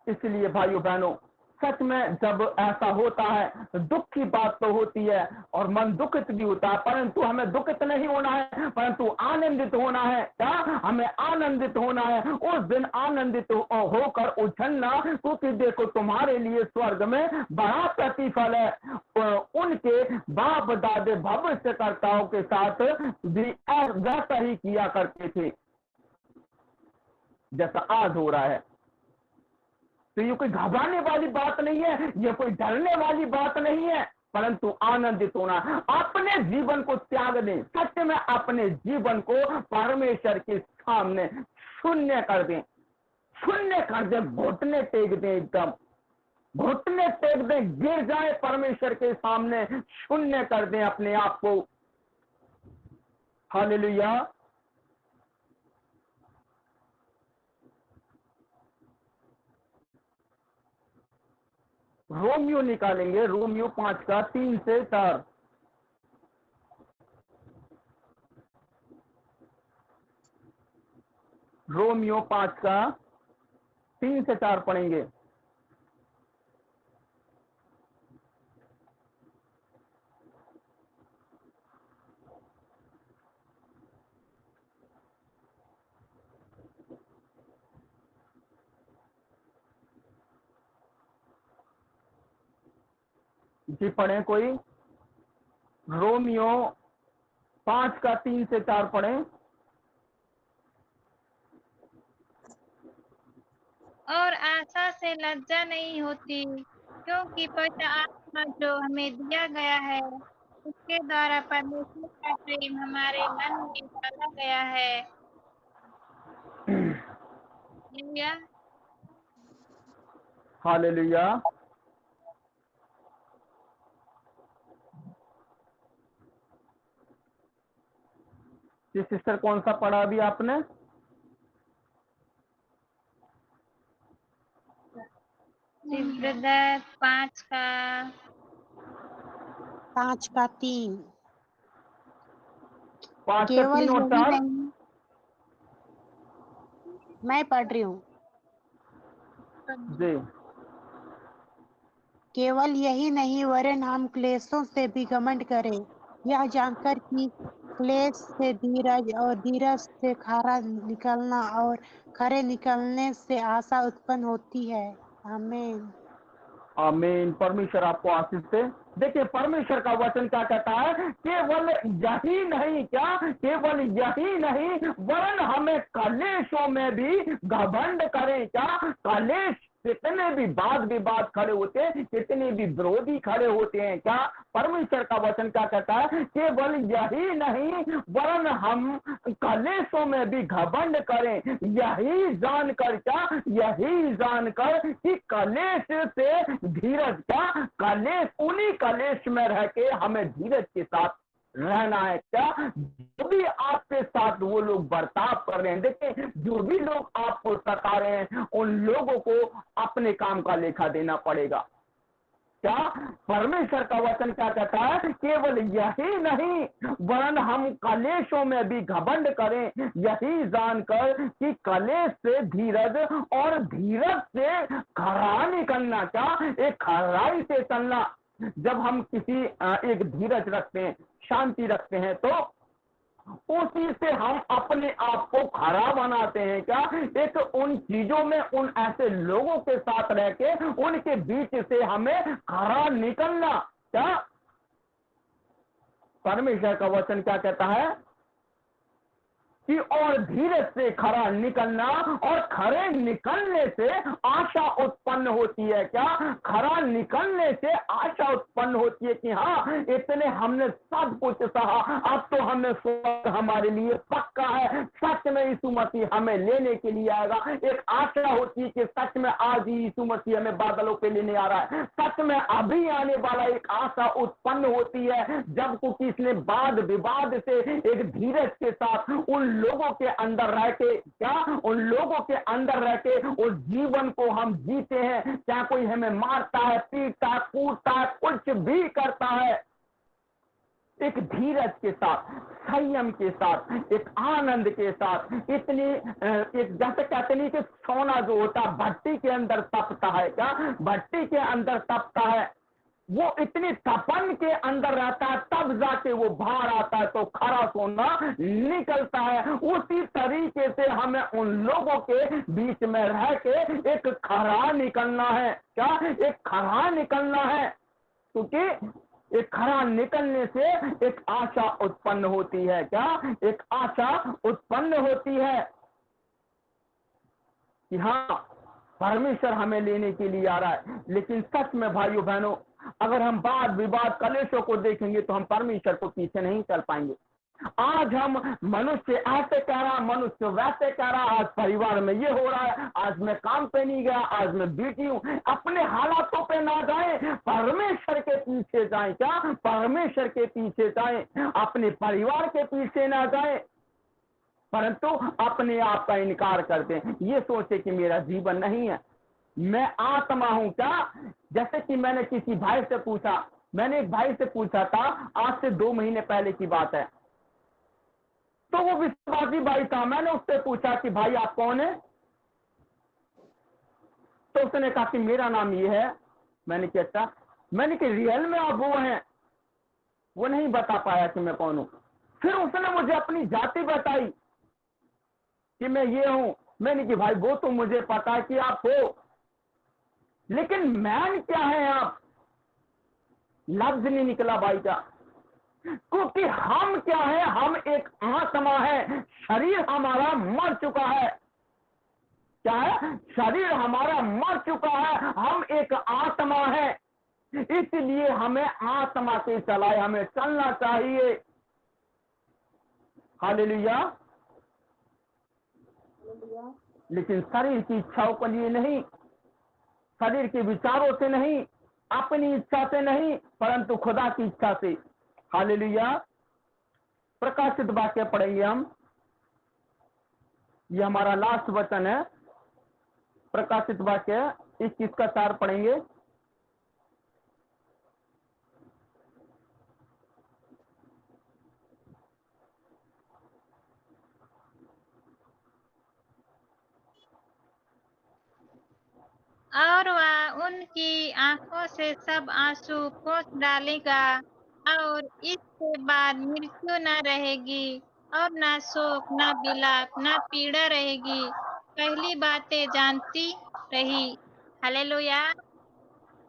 इसलिए भाइयों बहनों, सच में जब ऐसा होता है दुख की बात तो होती है और मन दुखित भी होता है, परंतु हमें दुखित नहीं होना है, परंतु आनंदित होना है। क्या हमें आनंदित होना है, उस दिन आनंदित होकर उछलना, क्योंकि देखो तुम्हारे लिए स्वर्ग में बड़ा प्रतिफल है। उनके बाप दादे भविष्यकर्ताओं के साथ भी वैसा ही किया करते थे जैसा आज हो रहा है। तो ये कोई घबराने वाली बात नहीं है, ये कोई डरने वाली बात नहीं है, परंतु आनंदित होना। अपने जीवन को त्याग दें, सत्य में अपने जीवन को परमेश्वर के सामने शून्य कर दें, शून्य कर दें, घुटने टेक दें, एकदम घुटने टेक दें, गिर जाए परमेश्वर के सामने, शून्य कर दें अपने आप को। हालेलुया। रोमियो निकालेंगे, रोमियो 5 का 3 से 4। रोमियो 5 का 3 से 4 पढ़ेंगे। जी पढ़े कोई, रोमियो 5 का 3 से 4 पढ़े। और आशा से लज्जा नहीं होती, क्योंकि पवित्र आत्मा जो हमें दिया गया है उसके द्वारा परमेश्वर का प्रेम हमारे मन में डाला गया है। हालेलुया। हालेलुया। जी सिस्टर, कौन सा पढ़ा अभी आपने? ब्रदर 5 का 3 5 का केवल 3 और यही 4। नहीं, मैं पढ़ रही हूँ। जी। केवल यही नहीं वरन हम क्लेशों से भी घमंड करें, यह जानकर कि क्लेश से धीरज और धीरज से खरा निकलना और खरे निकलने से आशा उत्पन्न होती है। आमीन। आमीन। परमेश्वर आपको आशीष दे। देखिए परमेश्वर का वचन क्या कहता है, केवल यही नहीं, क्या केवल यही नहीं वरन हमें कलेशों में भी घमंड करें। क्या कलेश, कितने भी वाद विवाद खड़े होते हैं, कितने भी विरोधी खड़े होते हैं, क्या परमेश्वर का वचन क्या कहता है, केवल यही नहीं वरन हम कलेशों में भी घमंड करें, यही जानकर, क्या यही जानकर कि कलेश से धीरज, क्या कलेश, उन्हीं कलेश में रह के हमें धीरज के साथ रहना है। क्या जो भी आपके साथ वो लोग बर्ताव कर रहे हैं, देखिए जो भी लोग आपको सता रहे हैं उन लोगों को अपने काम का लेखा देना पड़ेगा। क्या परमेश्वर का वचन क्या कहता है, केवल यही नहीं वरन हम कलेशों में भी घमंड करें, यही जानकर कि कलेश से धीरज और धीरज से खरा निकलना। क्या एक खराई से चलना। जब हम किसी एक धीरज रखते हैं, शांति रखते हैं, तो उसी से हम अपने आप को खरा बनाते हैं। क्या एक उन चीजों में, उन ऐसे लोगों के साथ रह के उनके बीच से हमें खरा निकलना। क्या परमेश्वर का वचन क्या कहता है कि और धीरज से खरा निकलना, और खरे निकलने से आशा उत्पन्न होती है। क्या खरा निकलने से आशा उत्पन्न होती है कि हाँ इतने हमने सब कुछ सहा, अब तो हमें स्वर्ग हमारे लिए पक्का है, सच में यीशु मसीह हमें लेने के लिए आएगा। एक आशा होती है कि सच में आज ही यीशु मसीह हमें बादलों पे लेने आ रहा है, सच में अभी आने वाला, एक आशा उत्पन्न होती है। जब कुछ इसने वाद विवाद से एक धीरज के साथ उन लोगों के अंदर रह के, क्या उन लोगों के अंदर रह के उस जीवन को हम जीते हैं, क्या कोई हमें मारता है, पीटता है, कूटता है, कुछ भी करता है, एक धीरज के साथ, संयम के साथ, एक आनंद के साथ, इतनी एक जैसे कहते नहीं कि सोना जो होता है भट्टी के अंदर तपता है, क्या भट्टी के अंदर तपता है, वो इतनी तपन के अंदर रहता है, तब जाके वो बाहर आता है तो खरा सोना निकलता है। उसी तरीके से हमें उन लोगों के बीच में रह के एक खरा निकलना है। क्या एक खरा निकलना है, क्योंकि एक खरा निकलने से एक आशा उत्पन्न होती है। क्या एक आशा उत्पन्न होती है कि हाँ परमेश्वर हमें लेने के लिए आ रहा है। लेकिन सच में भाइयों बहनों, अगर हम वाद विवाद कलेशों को देखेंगे तो हम परमेश्वर को पीछे नहीं चल पाएंगे। आज हम मनुष्य ऐसे कह रहा, मनुष्य वैसे कह रहा, आज परिवार में ये हो रहा है, आज मैं काम पे नहीं गया, आज मैं बिजी हूं, अपने हालातों पे ना जाए, परमेश्वर के पीछे जाए। क्या परमेश्वर के पीछे जाए, अपने परिवार के पीछे ना जाए, परंतु अपने आप का इनकार करते हैं, ये सोचे कि मेरा जीवन नहीं है, मैं आत्मा हूं। क्या जैसे कि मैंने किसी भाई से पूछा, मैंने एक भाई से पूछा था, आज से 2 महीने पहले की बात है, तो वो विश्वासी भाई था, मैंने उससे पूछा कि भाई आप कौन है, तो उसने कहा कि मेरा नाम ये है। मैंने कहा अच्छा, मैंने कि रियल में आप वो हैं? वो नहीं बता पाया कि मैं कौन हूं। फिर उसने मुझे अपनी जाति बताई कि मैं ये हूं। मैंने कि भाई वो तो मुझे पता है कि आप हो, लेकिन मैन क्या है आप? लफ्ज नहीं निकला भाई का, क्योंकि हम क्या है, हम एक आत्मा है, शरीर हमारा मर चुका है। क्या है? शरीर हमारा मर चुका है, हम एक आत्मा है, इसलिए हमें आत्मा से चलाए हमें चलना चाहिए। हालेलुया। लेकिन शरीर की इच्छाओं के लिए नहीं, शरीर के विचारों से नहीं, अपनी इच्छा से नहीं, परंतु खुदा की इच्छा से। हालेलुया। प्रकाशित वाक्य पढ़ेंगे हम, ये हमारा लास्ट वचन है। प्रकाशित वाक्य 21 का 4 पढ़ेंगे। और वह उनकी आंखों से सब आंसू पोंछ डालेगा और इसके बाद मृत्यु न रहेगी और न शोक न विलाप न पीड़ा रहेगी, पहली बातें जानती रही। हालेलुया।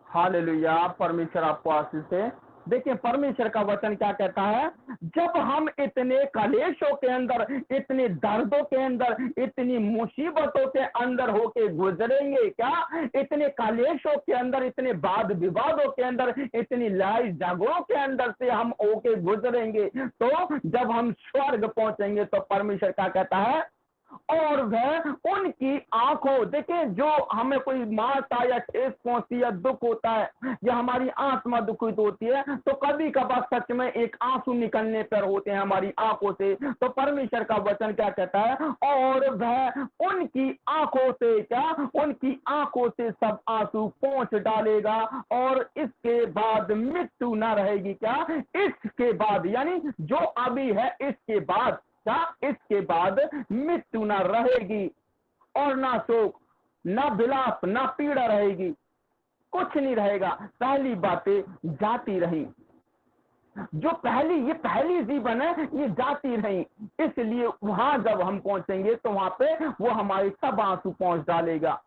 हालेलुया। परमेश्वर आपको आशीष दे। देखिए परमेश्वर का वचन क्या कहता है, जब हम इतने कलेशों के अंदर, इतने दर्दों के अंदर, इतनी मुसीबतों के अंदर होके गुजरेंगे, क्या इतने कलेशों के अंदर, इतने वाद विवादों के अंदर, इतनी लड़ाई झगड़ों के अंदर से हम होके गुजरेंगे, तो जब हम स्वर्ग पहुंचेंगे तो परमेश्वर क्या कहता है, और वह उनकी आंखों, देखिए जो हमें कोई मारता या ठेस पहुंचती या दुख होता है या हमारी आत्मा दुखित होती है, तो कभी कभार सच में एक आंसू निकलने पर होते हैं हमारी आंखों से। तो परमेश्वर का वचन क्या कहता है, और वह उनकी आंखों से, क्या उनकी आंखों से सब आंसू पोंछ डालेगा और इसके बाद मृत्यु ना रहेगी। क्या इसके बाद, यानी जो अभी है इसके बाद, क्या इसके बाद मृत्यु ना रहेगी और ना शोक, ना विलाप, ना पीड़ा रहेगी, कुछ नहीं रहेगा, पहली बातें जाती रही। जो ये पहली जीवन है ये जाती रही, इसलिए वहां जब हम पहुंचेंगे तो वहां पे वो हमारे सब आंसू पहुंच डालेगा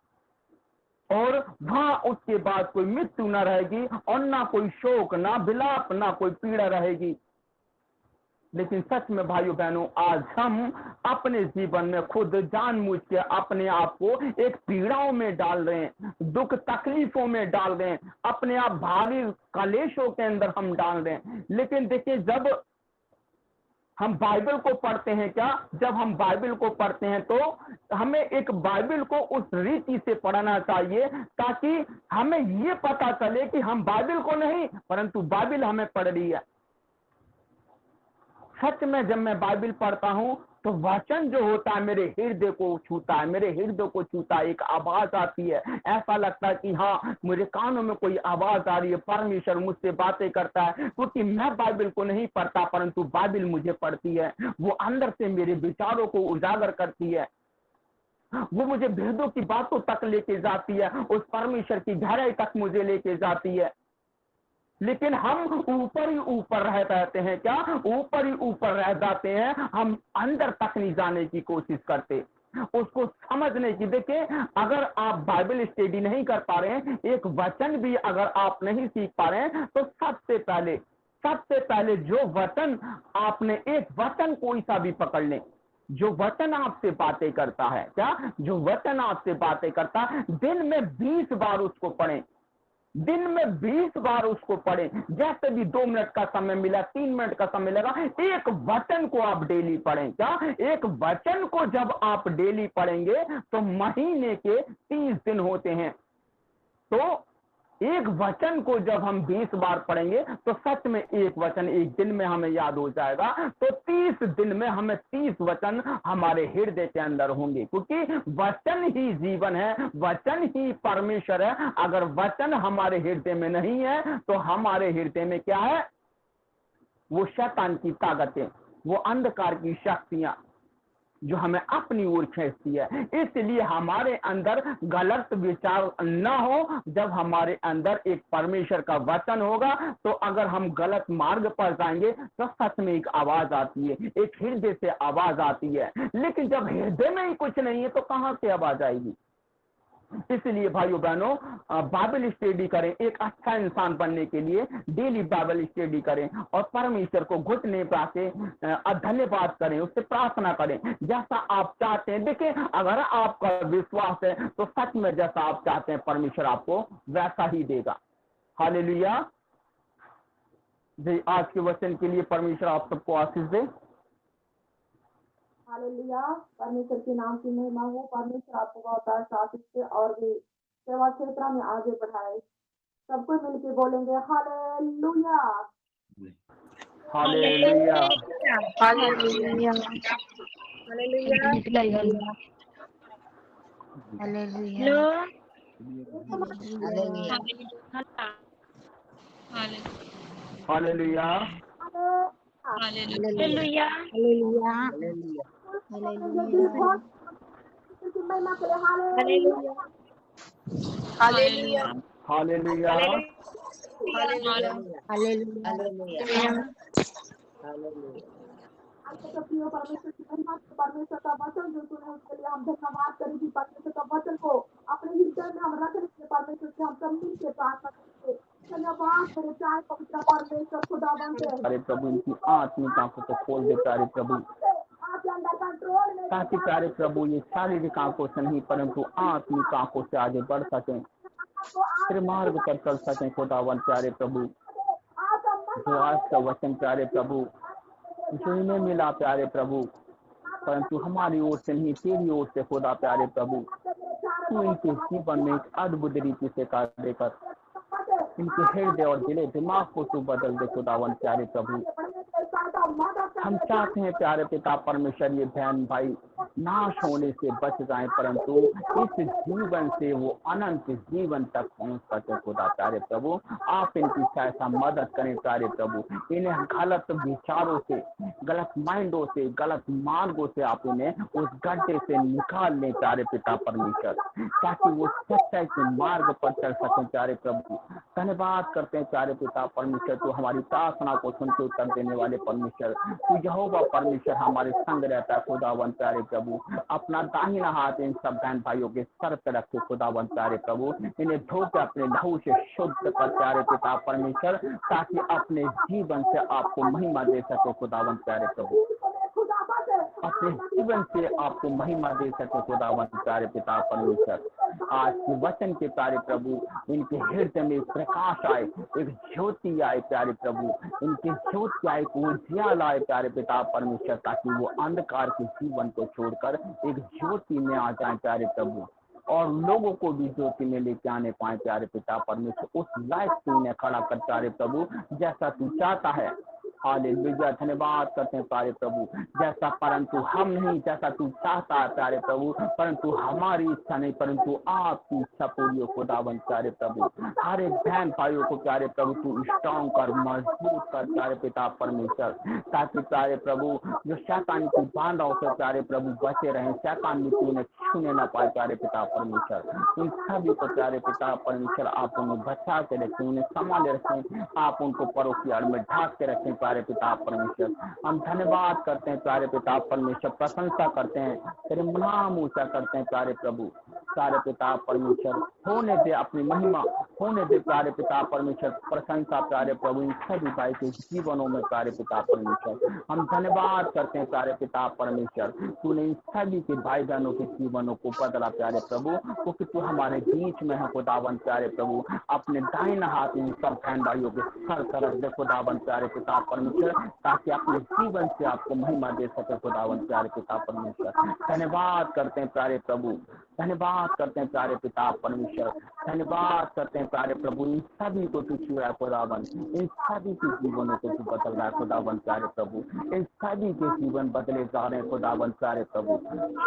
और वहां उसके बाद कोई मृत्यु ना रहेगी और ना कोई शोक, ना विलाप, ना कोई पीड़ा रहेगी। लेकिन सच में भाइयों बहनों, आज हम अपने जीवन में खुद जानबूझ के अपने आप को एक पीड़ाओं में डाल रहे हैं, दुख तकलीफों में डाल रहे हैं, अपने आप भारी कलेशों के अंदर हम डाल रहे हैं। लेकिन देखिए जब हम बाइबल को पढ़ते हैं, क्या जब हम बाइबल को पढ़ते हैं तो हमें एक बाइबल को उस रीति से पढ़ना चाहिए ताकि हमें ये पता चले कि हम बाइबल को नहीं परंतु बाइबल हमें पढ़ रही है। सच में जब मैं बाइबल पढ़ता हूं तो वचन जो होता है मेरे हृदय को छूता है, मेरे हृदय को छूता है, एक आवाज आती है, ऐसा लगता है कि हाँ मेरे कानों में कोई आवाज आ रही है, परमेश्वर मुझसे बातें करता है। क्योंकि मैं बाइबल को नहीं पढ़ता परंतु बाइबल मुझे पढ़ती है, वो अंदर से मेरे विचारों को उजागर करती है, वो मुझे भेदों की बातों तक लेके जाती है, उस परमेश्वर की गहराई तक मुझे लेके जाती है। लेकिन हम ऊपर ही ऊपर रह जाते हैं, क्या ऊपर ही ऊपर रह जाते हैं, हम अंदर तक नहीं जाने की कोशिश करते, उसको समझने की। देखिए अगर आप बाइबल स्टडी नहीं कर पा रहे हैं, एक वचन भी अगर आप नहीं सीख पा रहे हैं, तो सबसे पहले जो वचन आपने, एक वचन कोई सा भी पकड़ लें, जो वचन आपसे बातें करता है, क्या जो वचन आपसे बातें करता है, दिन में 20 बार उसको पढ़ें, दिन में 20 बार उसको पढ़ें। जैसे भी 2 मिनट का समय मिला, 3 मिनट का समय लगा, एक वचन को आप डेली पढ़ें। क्या एक वचन को जब आप डेली पढ़ेंगे तो महीने के 30 दिन होते हैं, तो एक वचन को जब हम 20 बार पढ़ेंगे तो सच में एक वचन एक दिन में हमें याद हो जाएगा। तो 30 दिन में हमें 30 वचन हमारे हृदय के अंदर होंगे, क्योंकि वचन ही जीवन है, वचन ही परमेश्वर है। अगर वचन हमारे हृदय में नहीं है तो हमारे हृदय में क्या है, वो शैतान की ताकतें, वो अंधकार की शक्तियां जो हमें अपनी ओर खींचती है। इसलिए हमारे अंदर गलत विचार न हो। जब हमारे अंदर एक परमेश्वर का वचन होगा तो अगर हम गलत मार्ग पर जाएंगे तो सच में एक आवाज आती है, एक हृदय से आवाज आती है। लेकिन जब हृदय में ही कुछ नहीं है तो कहां से आवाज आएगी। इसलिए भाइयों बहनों, बाइबल स्टडी करें, एक अच्छा इंसान बनने के लिए डेली बाइबल स्टडी करें और परमेश्वर को घुटने पाके धन्यवाद करें, उससे प्रार्थना करें जैसा आप चाहते हैं। देखिए अगर आपका विश्वास है तो सच में जैसा आप चाहते हैं परमेश्वर आपको वैसा ही देगा। हालेलुया। आज के वचन के लिए परमेश्वर आप सबको आशीष दे। हालेलुया। परमेश्वर के नाम की महिमा हो। परमेश्वर आपको बहुत आशीष से और भी सेवा क्षेत्र में आगे बढ़ाए। सबको मिलके बोलेंगे hallelujah. Hallelujah. Hallelujah. Hallelujah. Hallelujah. Hello. Hallelujah. Hallelujah. Hallelujah. Hallelujah. महिमा करे hallelujah. Hallelujah. Hallelujah. Hallelujah. Hallelujah. Hallelujah. आपके प्रिय परमेश्वर की महिमा से परमेश्वर का वचन जो सुने उसके लिए हम धन्यवाद करें कि परमेश्वर का वचन को अपने हृदय में हम रखने के परमेश्वर से हम सब मिल के प्रार्थना करेंगे। धन्यवाद मेरे चाहे पवित्र परमेश्वर खुदावन से प्यारे प्रभु इनकी आत्मिक आंखों को खोल दे प्यारे प्रभु, आपके अंदर कंट्रोल में ताकि प्यारे प्रभु ये शारीरिक आंखों से नहीं परंतु आत्मिक आंखों से आगे बढ़ सकें, तेरे मार्ग पर चल सकें खुदावन प्यारे प्रभु। जो आज का वचन प्यारे प्रभु जो इन्हें मिला प्यारे प्रभु, परंतु हमारी ओर से नहीं तेरी ओर से खुदा प्यारे प्रभु, तू इनके जीवन में एक अद्भुत रीति से कार्य कर, इनके हृदय और दिले दिमाग को तू बदल दे खुदावन प्यारे प्रभु। हम चाहते हैं प्यारे पिता परमेश्वर ये बहन भाई नाश होने से बच जाएं, परंतु इस जीवन से वो अनंत जीवन तक पहुंच सके खुदा प्यारे प्रभु। आप इनकी सहायता मदद करें प्यारे प्रभु, इन्हें गलत विचारों से, गलत माइंडों से, गलत मार्गों से आप इन्हें उस गड्ढे से निकाल लें प्यारे पिता परमेश्वर, ताकि वो सच्चाई के मार्ग पर चल सकें प्यारे प्रभु। धन्यवाद करते हैं प्यारे पिता परमेश्वर, तू हमारी प्रार्थना को सुन के उत्तर देने वाले परमेश्वर, तू यहोवा परमेश्वर हमारे संग रहता है खुदावन प्यारे प्रभु। अपना दाहिना हाथ इन सब बहन भाइयों के सर पर रखे खुदावन प्यारे प्रभु, इन्हें धोकर अपने लहू से शुद्ध कर प्यारे पिता परमेश्वर, ताकि अपने जीवन से आपको महिमा दे सके खुदावन प्यारे प्रभु, अपने जीवन से आपको महिमा दे सके खुदावन प्यारे पिता परमेश्वर। आज के वचन के प्यारे प्रभु इनके हृदय में प्रकाश आए, एक ज्योति आए प्यारे प्रभु, इनके ज्योति आए, उजियाला आए प्यारे पिता परमेश्वर, ताकि वो अंधकार के जीवन को छोड़कर एक ज्योति में आ जाए प्यारे प्रभु, और लोगों को भी ज्योति में लेके आने पाए प्यारे पिता परमेश्वर। उस लायक तू इन्हें खड़ा कर प्यारे प्रभु, जैसा तू चाहता है। हालेलुया। धन्यवाद करते हैं प्यारे प्रभु, जैसा परंतु हम नहीं, जैसा तू चाहता है प्यारे प्रभु, परंतु हमारी इच्छा नहीं परंतु आपकी इच्छा पूरी हो खुदावन प्यारे प्रभु। हर एक बहन भाइयों को प्यारे प्रभु तू स्ट्रॉन्ग कर, मजबूत कर प्यारे पिता परमेश्वर, ताकि प्यारे प्रभु जो शैतान की बांधों से प्यारे प्रभु बचे रहे, शैतान भी उन्हें छूने न पाए प्यारे पिता परमेश्वर। उन सभी को प्यारे पिता परमेश्वर आप उन्हें बचा के रखें, उन्हें संभाले रखें, आप उनको परों की आड़ में ढाक के रखें प्यारे पिता परमेश्वर। हम धन्यवाद करते हैं प्यारे पिता परमेश्वर, प्रशंसा करते हैं, तेरे नाम ऊंचा करते हैं प्यारे प्रभु। प्यारे पिता परमेश्वर होने दे अपनी महिमा, होने दे प्यारे पिता परमेश्वर प्रशंसा प्यारे प्रभु इन सभी भाई के जीवनों में प्यारे पिता परमेश्वर। हम धन्यवाद करते हैं प्यारे पिता परमेश्वर, तूने इन सभी के भाई बहनों के जीवनों को बदला प्यारे प्रभु, क्योंकि तू हमारे बीच में है खुदावन प्यारे प्रभु। अपने दाहिना हाथ इन सब बहन भाइयों के सर तरफ दे खुदावन प्यारे पिता परमेश्वर, ताकि अपने जीवन से आपको महिमा दे सके खुदावन प्यारे पिता परमेश्वर। धन्यवाद करते हैं प्यारे प्रभु, धन्यवाद करते हैं प्यारे पिता परमेश्वर, धन्यवाद करते हैं प्यारे प्रभु। इन सभी को तू छू रहा है खुदावन, इन सभी के जीवनों को तू बदल रहा है खुदावन प्यारे प्रभु, इन सभी के जीवन बदले जा रहे हैं खुदावन प्यारे प्रभु।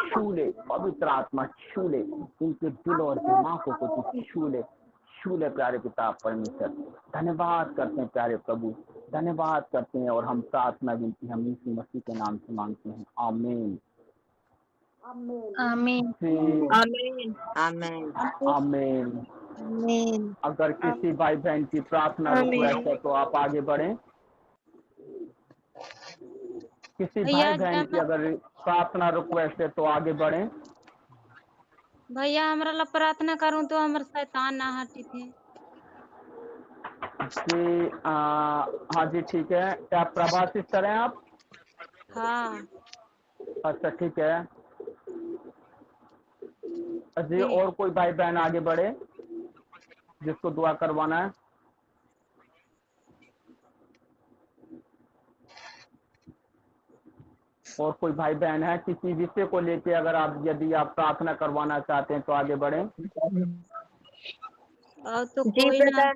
छू ले पवित्र आत्मा, छू ले इनके दिल और दिमागों को तू छू ले प्यारे पिता परमेश्वर। धन्यवाद करते हैं प्यारे प्रभु, धन्यवाद करते हैं, और हम प्रार्थना विनती हम यीशु मसीह के नाम से मांगते हैं, आमीन आमीन आमीन आमीन आमीन। आमीन। अगर किसी भाई बहन की प्रार्थना रिक्वेस्ट है तो आप आगे बढ़ें। किसी भाई बहन की अगर प्रार्थना रिक्वेस्ट है तो आगे बढ़ें। भैया हमरा ला प्रार्थना करूं तो हमर शैतान ना हटी थे। जी हाँ जी ठीक है। क्या प्रभा सिस्टर हैं आप? हाँ अच्छा ठीक है जी। और कोई भाई बहन आगे बढ़े जिसको दुआ करवाना है? और कोई भाई बहन है किसी विषय को लेके, अगर आप यदि आप प्रार्थना करवाना चाहते हैं तो आगे बढ़ें। और तो जी कोई ना।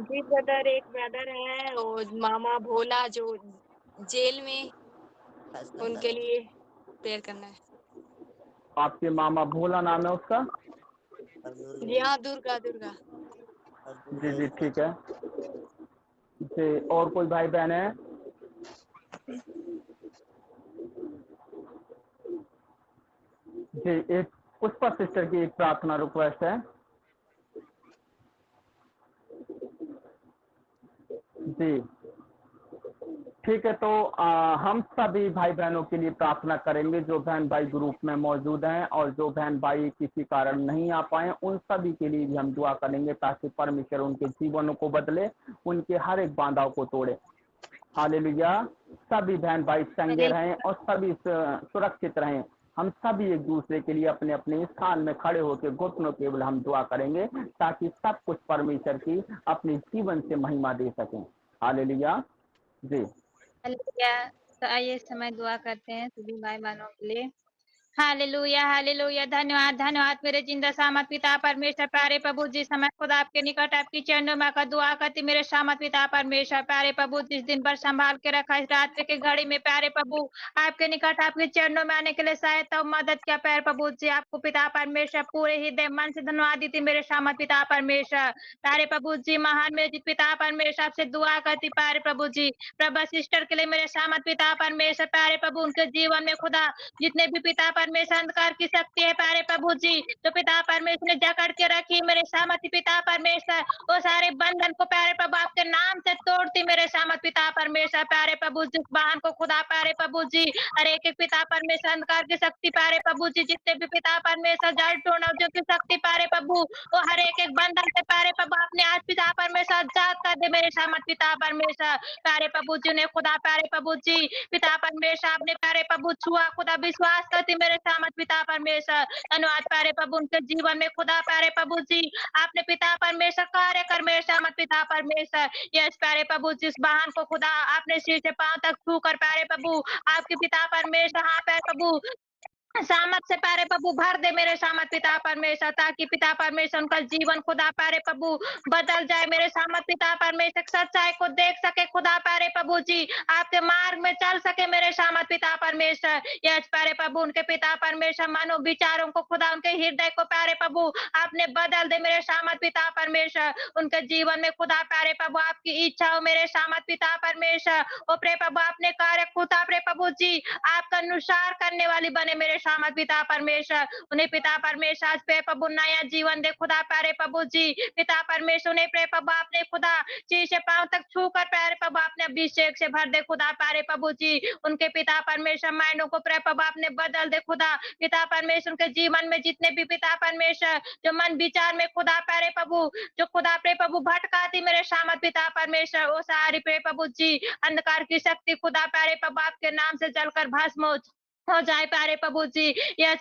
ब्रदर एक ब्रदर है और मामा भोला जो जेल में, उनके लिए प्रेयर करना है। आपके मामा भोला नाम है उसका? जी हाँ, दुर्गा दुर्गा। जी जी ठीक है जी। और कोई भाई बहन है? जी एक पुष्पा सिस्टर की एक प्रार्थना रिक्वेस्ट है। जी ठीक है, तो हम सभी भाई बहनों के लिए प्रार्थना करेंगे जो बहन भाई ग्रुप में मौजूद हैं और जो बहन भाई किसी कारण नहीं आ पाए, उन सभी के लिए भी हम दुआ करेंगे ताकि परमेश्वर उनके जीवनों को बदले, उनके हर एक बाधाओं को तोड़े। हालेलुया। सभी बहन भाई चंगे रहें और सभी सुरक्षित रहें। हम सभी एक दूसरे के लिए अपने अपने स्थान में खड़े होकर घुटनों केवल हम दुआ करेंगे ताकि सब कुछ परमेश्वर की अपने जीवन से महिमा दे सकें। हालेलुया। जी हालेलुया। तो आइए इस समय दुआ करते हैं सभी भाई बहनों के लिए। Hallelujah hallelujah. धन्यवाद धन्यवाद मेरे जिंदा सामत पिता परमेश्वर प्यारे प्रभु जी, समय खुदा आपके निकट आपकी चरणों में आकर दुआ करती मेरे सामत पिता परमेश्वर प्यारे प्रभु, जिस दिन भर संभाल के रखा इस रात के घड़ी में प्यारे प्रभु आपके निकट आपके चरणों में आने के लिए सहायता और मदद किया प्यारे प्रभु जी, आपको पिता परमेश्वर पूरे हृदय मन से धन्यवाद देती मेरे सामत पिता परमेश्वर प्यारे प्रभु जी। महान मेरे पिता परमेश्वर आपसे दुआ करती प्यारे प्रभु जी, प्रभा सिस्टर के लिए मेरे सामत पिता परमेश्वर प्यारे प्रभु, उनके जीवन में खुदा जितने भी पिता परमेश्वर अंधकार की शक्ति है प्यारे प्रभु जी, तो पिता परमेश्वर ने जकड़ के रखी मेरे सामर्थ्य पिता परमेश्वर, वो सारे बंधन को प्यारे प्रभु आपके नाम से तोड़ती मेरे सामर्थ्य पिता परमेश्वर प्यारे प्रभु, जिस वाहन को खुदा प्यारे प्रभु जी, हर एक पिता परमेश्वर अंधकार की शक्ति प्यारे प्रभु जी, जितने भी पिता परमेश्वर जड़ टोना जो की शक्ति प्यारे प्रभु, वो हर एक बंधन से प्यारे प्रभु अपने आज पिता परमेश्वर आजाद कर दे मेरे सामर्थ्य पिता परमेश्वर प्यारे प्रभु जी ने खुदा प्यारे प्रभु जी, पिता परमेश्वर आपने प्यारे प्रभु छुआ खुदा विश्वास करती मेरे सामत पिता परमेश्वर, धन्यवाद प्यारे प्रभु उनके जीवन में खुदा प्यारे प्रभु जी, आपने पिता परमेश्वर कार्य कर मेरे सामत पिता परमेश्वर, यस प्यारे प्रभु जिस वाहन को खुदा आपने सिर से पांव तक छू कर प्यारे प्रभु आपके पिता परमेश्वर, हाँ प्यारे प्रभु सामत से प्यारे प्रभु भर दे मेरे सामत पिता परमेश्वर, ताकि पिता परमेश्वर उनका जीवन खुदा प्यारे प्रभु बदल जाए मेरे सामत पिता परमेश्वर, सच्चाई को देख सके खुदा प्यारे प्रभु जी, आपके मार्ग में चल सके मेरे सामत पिता परमेश्वर, यस प्यारे प्रभु उनके पिता परमेश्वर मनो विचारों को खुदा उनके हृदय को प्यारे प्रभु आपने बदल दे मेरे सामत पिता परमेश्वर, उनके जीवन में खुदा प्यारे प्रभु आपकी इच्छा हो मेरे सामत पिता परमेश्वर, ओ प्रे प्रभु आपने कार्य खुदा प्रे प्रभु जी आपका अनुसार करने वाली बने मेरे सामत पिता परमेश्वर, उन्हें पिता परमेश्वर आज प्रे प्रभु नया जीवन दे खुदा प्यारे प्रभु जी, पिता परमेश्वर उन्हें प्रे प्रभु आपने खुदा ची से पांव तक छू कर प्यारे प्रभु आपने अभिषेक से भर दे खुदा प्यारे प्रभु जी, उनके पिता परमेश्वर माइंडों को प्रे प्रभु आपने बदल दे खुदा, पिता परमेश्वर उनके जीवन में जितने भी पिता परमेश्वर जो मन विचार में खुदा प्यारे प्रभु जो खुदा प्रे प्रभु भटकाती मेरे सामत पिता परमेश्वर, वो सारी प्रे प्रभु जी अंधकार की शक्ति खुदा प्यारे प्रभु आपके नाम से जलकर भस्म हो जाए प्यारे प्रभु जी, यस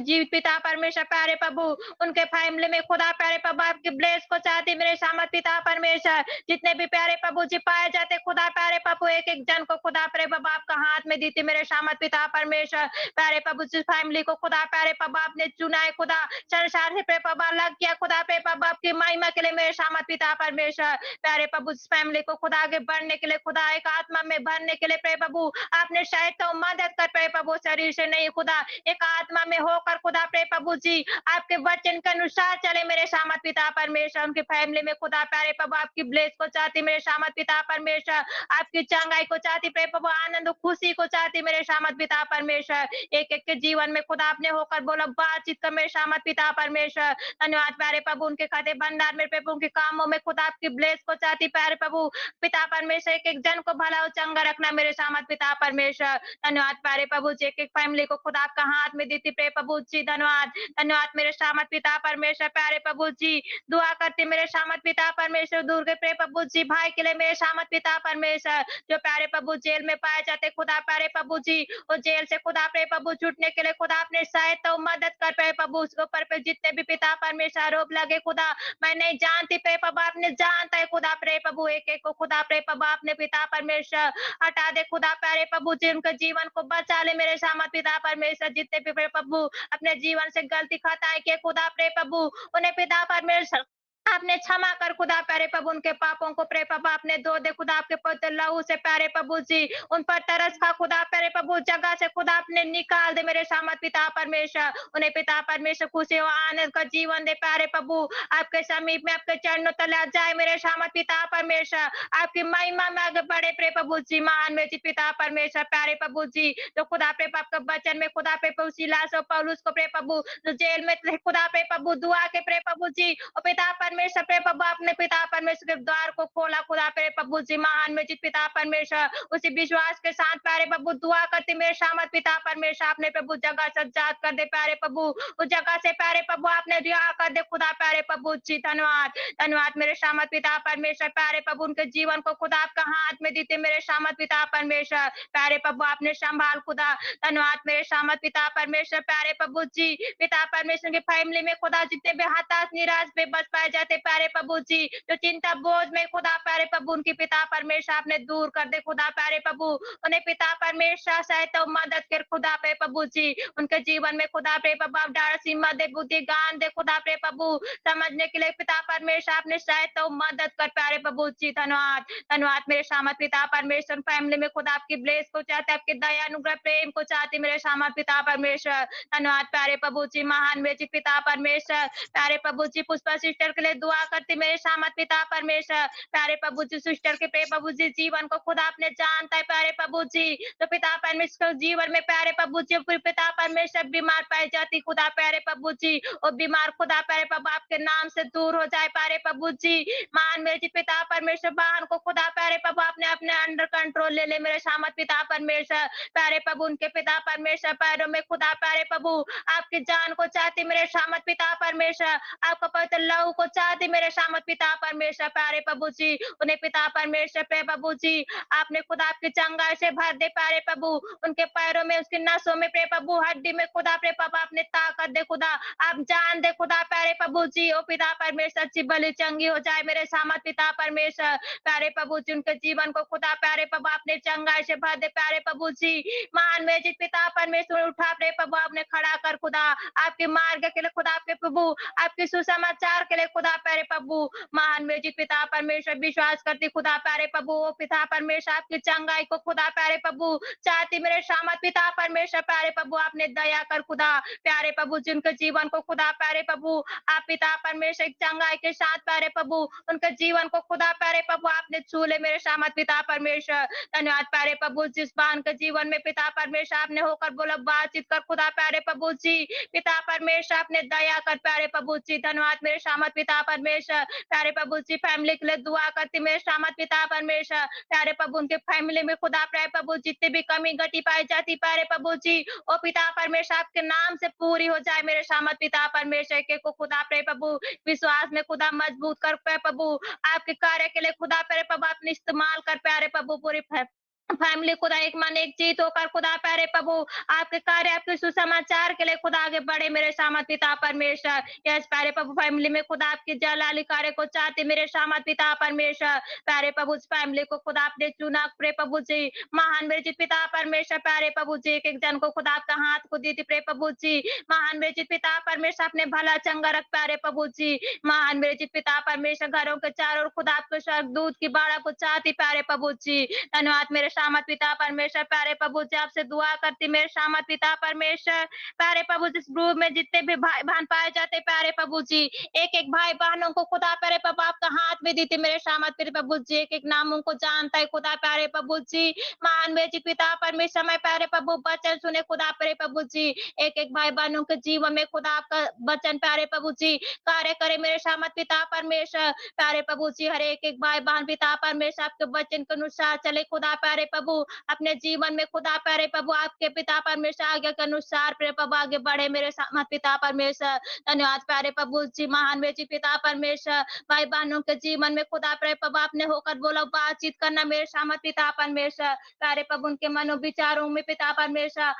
जीव पिता परमेश्वर प्यारे प्रभु उनके फैमिली में खुदा प्यारे प्रभु आपकी ब्लेस को चाहती मेरे सामत पिता परमेश्वर, जितने भी प्यारे प्रभु जी पाए जाते खुदा प्यारे प्रभु एक एक जन को खुदा प्यारे प्रभु आपका हाथ में देती मेरे सामत पिता परमेश्वर, प्यारे प्रभु जिस फैमिली को खुदा प्यारे प्रभु आपने चुना है खुदा संसार से प्रे प्रभु अलग किया खुदा प्रे प्रभु आपकी महिमा के लिए मेरे सामत पिता परमेश्वर, प्यारे प्रभु जिस फैमिली को खुदा आगे बढ़ने के लिए खुदा एक आत्मा में भरने के लिए प्रे प्रभु आपने शायद तो मदद कर प्रे प्रभु शरीर से नहीं खुदा एक आत्मा में होकर खुदा प्रे प्रभु जी आपके वचन के अनुसार चले मेरे सामत पिता परमेश्वर, उनकी फैमिली में खुदा प्यारे प्रभु आपकी ब्लेस को चाहती मेरे सामत पिता परमेश्वर, आपकी चंगाई को चाहती प्रे प्रभु आनंद खुशी को चाहती मेरे सामत पिता परमेश्वर, एक एक के जीवन में खुदा आपने होकर बोला बातचीत कर मेरे सामत पिता परमेश्वर, धन्यवाद प्यारे प्रभु उनके खाते भंडार में प्रभु उनके कामों में खुदा आपकी ब्लेस को चाहती प्यारे प्रभु पिता परमेश्वर, एक एक जन को भला और चंगा रखना मेरे सामत पिता परमेश्वर, धन्यवाद प्यारे प्रभु जी एक एक फैमिली को खुदा आपका हाथ में देती प्रे प्रभु जी, धन्यवाद धन्यवाद मेरे सामत पिता परमेश्वर प्यारे प्रभु जी, दुआ करते मेरे सामत पिता परमेश्वर दूर के प्रे प्रभु जी भाई के लिए मेरे सामत पिता परमेश्वर जो प्यारे प्रभु जेल में पाए जाते खुदा प्यारे प्रभु जी, वो जेल से खुदा प्रे प्रभु छूटने के लिए खुदा अपने सहायता और मदद कर प्रे प्रभु उसके ऊपर पे जितने भी पिता परमेश्वर आरोप लगे खुदा मैं नहीं जानती प्रे प्रभु आपने जानता है खुदा प्रे प्रभु एक एक को खुदा प्रे प्रभु आपने पिता परमेश्वर हटा दे खुदा प्यारे प्रभु जी उनके जीवन को बचा ले मेरे सामत पिता परमेश्वर, जितने भी प्रे प्रभु अपने जीवन से गलती खताएं के खुदा प्रे प्रभु उन्हें पिता परमेश्वर आपने क्षमा कर खुदा प्यारे प्रभु उनके पापों को प्रे प्रभु आपने धो दे खुदा आपके पवित्र लहू से प्यारे प्रभु जी उन पर तरस खा खुदा प्यारे प्रभु जगह से खुदा आपने निकाल दे मेरे सामत पिता परमेश्वर, उन्हें पिता परमेश्वर खुशी हो आनंद का जीवन दे प्यारे प्रभु आपके समीप में आपके चरणों तले आ जाए मेरे सामत पिता परमेश्वर, आपकी महिमा में आगे बढ़े प्रे प्रभु जी महान में जी पिता परमेश्वर प्यारे प्रभु जी जो खुदा प्रे आपके वचन में खुदा प्रे प्रभु सिलास और पौलुस को प्रे प्रभु जो जेल में थे खुदा प्रे प्रभु दुआ के प्रे प्रभु जी और पिता परमेश्वर प्रे प्रभु अपने पिता परमेश्वर के द्वार को खोला खुदा प्रे प्रभु जी महान में जित पिता परमेश्वर उसी विश्वास के साथ प्यारे प्रभु दुआ करते मेरे शामत पिता परमेश्वर अपने प्रभु जगह सज्जात कर दे प्यारे प्रभु उस जगह से प्यारे प्रभु आपने रिहा कर दे खुदा प्यारे प्रभु जी धन्यवाद धन्यवाद मेरे शामत पिता परमेश्वर प्यारे प्रभु उनके जीवन को खुदा आपका हाथ में देते मेरे शामत पिता परमेश्वर प्यारे प्रभु आपने संभाल खुदा धन्यवाद मेरे शामत पिता परमेश्वर प्यारे प्रभु जी पिता परमेश्वर की फैमिली में खुदा जितने भी हताश निराश बेबस पाए जाते प्यारे प्रभु जी जो चिंता बोझ में खुदा प्यारे प्रभु उनकी पिता परमेश्वर आपने दूर कर दे खुदा प्यारे प्रभु उन्हें पिता परमेश्वर सहायता और मदद कर खुदा पे प्रभु जी उनके जीवन में खुदा पे प्रभु आप डाल सीमा दे बुद्धि ज्ञान दे खुदा पे प्रभु समझने के लिए पिता परमेश्वर आपने सहायता और मदद कर प्यारे प्रभु जी धन्यवाद धन्यवाद मेरे शामत पिता परमेश्वर फैमिली में खुदा आपकी ब्लेस को चाहते आपके दया अनुग्रह प्रेम को चाहते मेरे शामत पिता परमेश्वर धन्यवाद प्यारे प्रभु जी महान मेरे पिता परमेश्वर प्यारे प्रभु जी पुष्पा सिस्टर के लिए दुआ करती मेरे शामत पिता परमेश्वर प्यारे प्रभु जी सिस्टर के प्रे प्रभु जी जीवन को खुदा आपने जानता है प्यारे प्रभु जी तो पिता परमेश्वर जीवन में प्यारे प्रभु जी फिर पिता परमेश्वर बीमार पाई जाती खुदा प्यारे प्रभु जी और बीमार खुदा प्यारे प्रभु आपके नाम से दूर हो जाए प्यारे प्रभु जी मान मेरे जी पिता परमेश्वर वाहन को खुदा प्यारे प्रभु अपने अपने अंडर कंट्रोल ले ले मेरे शामत पिता परमेश्वर प्यारे प्रभु उनके पिता परमेश्वर पैरों में खुदा प्यारे प्रभु आपकी जान को चाहती मेरे शामत पिता परमेश्वर आपका पवित्र लहू को चाहती मेरे शामत पिता परमेश्वर प्यारे प्रभु जी उन्हें पिता परमेश्वर प्रे प्रभु जी आपने खुदा आपकी चंगाई से भर दे प्यारे प्रभु उनके पैरों में उसकी नसों में प्रे प्रभु हड्डी में खुदा प्रे प्रभु आपने ताकत दे खुदा आप जान दे खुदा प्यारे प्रभु जी ओ पिता परमेश्वर अच्छी भली चंगी हो जाए मेरे सामत पिता परमेश्वर प्यारे प्रभु जी उनके जीवन को खुदा प्यारे प्रभु आपने चंगाई से भर दे प्यारे प्रभु जी महान में जित पिता परमेश्वर उठा प्रे प्रभु आपने खड़ा कर खुदा आपके मार्ग के लिए खुदा आपके प्रभु आपके सुसमाचार के लिए खुदा प्यारे प्रभु महान में जित पिता परमेश्वर विश्वास करती खुदा प्यारे प्रभु ओ पिता परमेश्वर आपकी चंगाई को खुदा प्यारे प्रभु चाहती मेरे शामत पिता परमेश्वर प्यारे प्रभु आपने दया कर खुदा प्यारे प्रभु जिनके जीवन को खुदा प्यारे प्रभु आप पिता परमेश्वर चंगाई के साथ प्यारे प्रभु उनके जीवन को खुदा प्यारे प्रभु आपने छू ले मेरे शामत पिता परमेश्वर धन्यवाद प्यारे प्रभु जिस बान के जीवन में पिता परमेश्वर आपने होकर बोला बातचीत कर खुदा प्यारे प्रभु जी पिता परमेश्वर आपने दया कर प्यारे प्रभु जी धन्यवाद मेरे शामत पिता परमेश्वर प्यारे प्रभु जी फैमिली के लिए दुआ करती मेरे शामत पिता परमेश्वर प्यारे प्रभु उनके फैमिली में खुदा प्यारे प्रभु जितने भी कमी घटी पाई जाती प्यारे प्रभु जी ओ पिता परमेश्वर आपके नाम से पूरी हो जाए मेरे शामत पिता परमेश्वर के को खुदा प्यारे प्रभु विश्वास में खुदा मजबूत कर प्यारे प्रभु आपके कार्य के लिए खुदा प्यारे प्रभु आपने इस्तेमाल कर प्यारे प्रभु पूरी फैमिली खुदा एक मन एक जीत होकर खुदा प्यारे प्रभु आपके कार्य आपके सुसमाचार के लिए खुदा आगे बढ़े मेरे शामत पिता परमेश्वर यस प्यारे प्रभु फैमिली में खुदा आपकी जलाली कार्य को चाहते मेरे शामत पिता परमेश्वर प्यारे प्रभु उस फैमिली को खुदा आपने चुना प्रे प्रभु जी महान मेरे जित पिता परमेश्वर प्यारे प्रभु जी एक एक जन को खुदा आपका हाथ को दी थी प्रे प्रभु जी महान मेरे जित पिता परमेश्वर अपने भला चंगा रख प्यारे प्रभु जी महान मेरे जित पिता परमेश्वर घरों के चारों ओर खुदा आपको स्वर्गदूत की बाड़ा को चाहती प्यारे प्रभु जी धन्यवाद मेरे शामत पिता परमेश्वर प्यारे प्रभु जी आपसे दुआ करती मेरे शामत पिता परमेश्वर प्यारे प्रभु जिस ग्रुप में जितने भी भाई बहन पाए जाते प्यारे प्रभु जी एक एक भाई बहनों को खुदा प्यारे प्रभु आपका हाथ में देती मेरे शामत प्यारे प्रभु जी एक एक नामों को जानता है खुदा प्यारे प्रभु जी महान मेरे जी पिता परमेश्वर मैं प्यारे प्रभु वचन सुने खुदा प्यारे प्रभु जी एक एक भाई बहनों के जीवन में खुदा आपका वचन प्यारे प्रभु जी कार्य करे मेरे शामत पिता परमेश्वर प्यारे प्रभु जी हर एक एक भाई बहन पिता परमेश्वर आपके वचन के अनुसार चले खुदा प्यारे प्रभु अपने जीवन में खुदा प्यारे प्रभु आपके पिता परमेश्वर आगे के अनुसार प्यारे प्रभु आगे बढ़े मेरे पिता परमेश्वर धन्यवाद प्यारे प्रभु जी महान मेरे पिता परमेश्वर भाई बहनों के जीवन में खुदा प्यारे प्रभु आपने होकर बोला बातचीत करना मेरे सामत पिता परमेश्वर प्यारे प्रभु उनके मनोविचारों में पिता परमेश्वर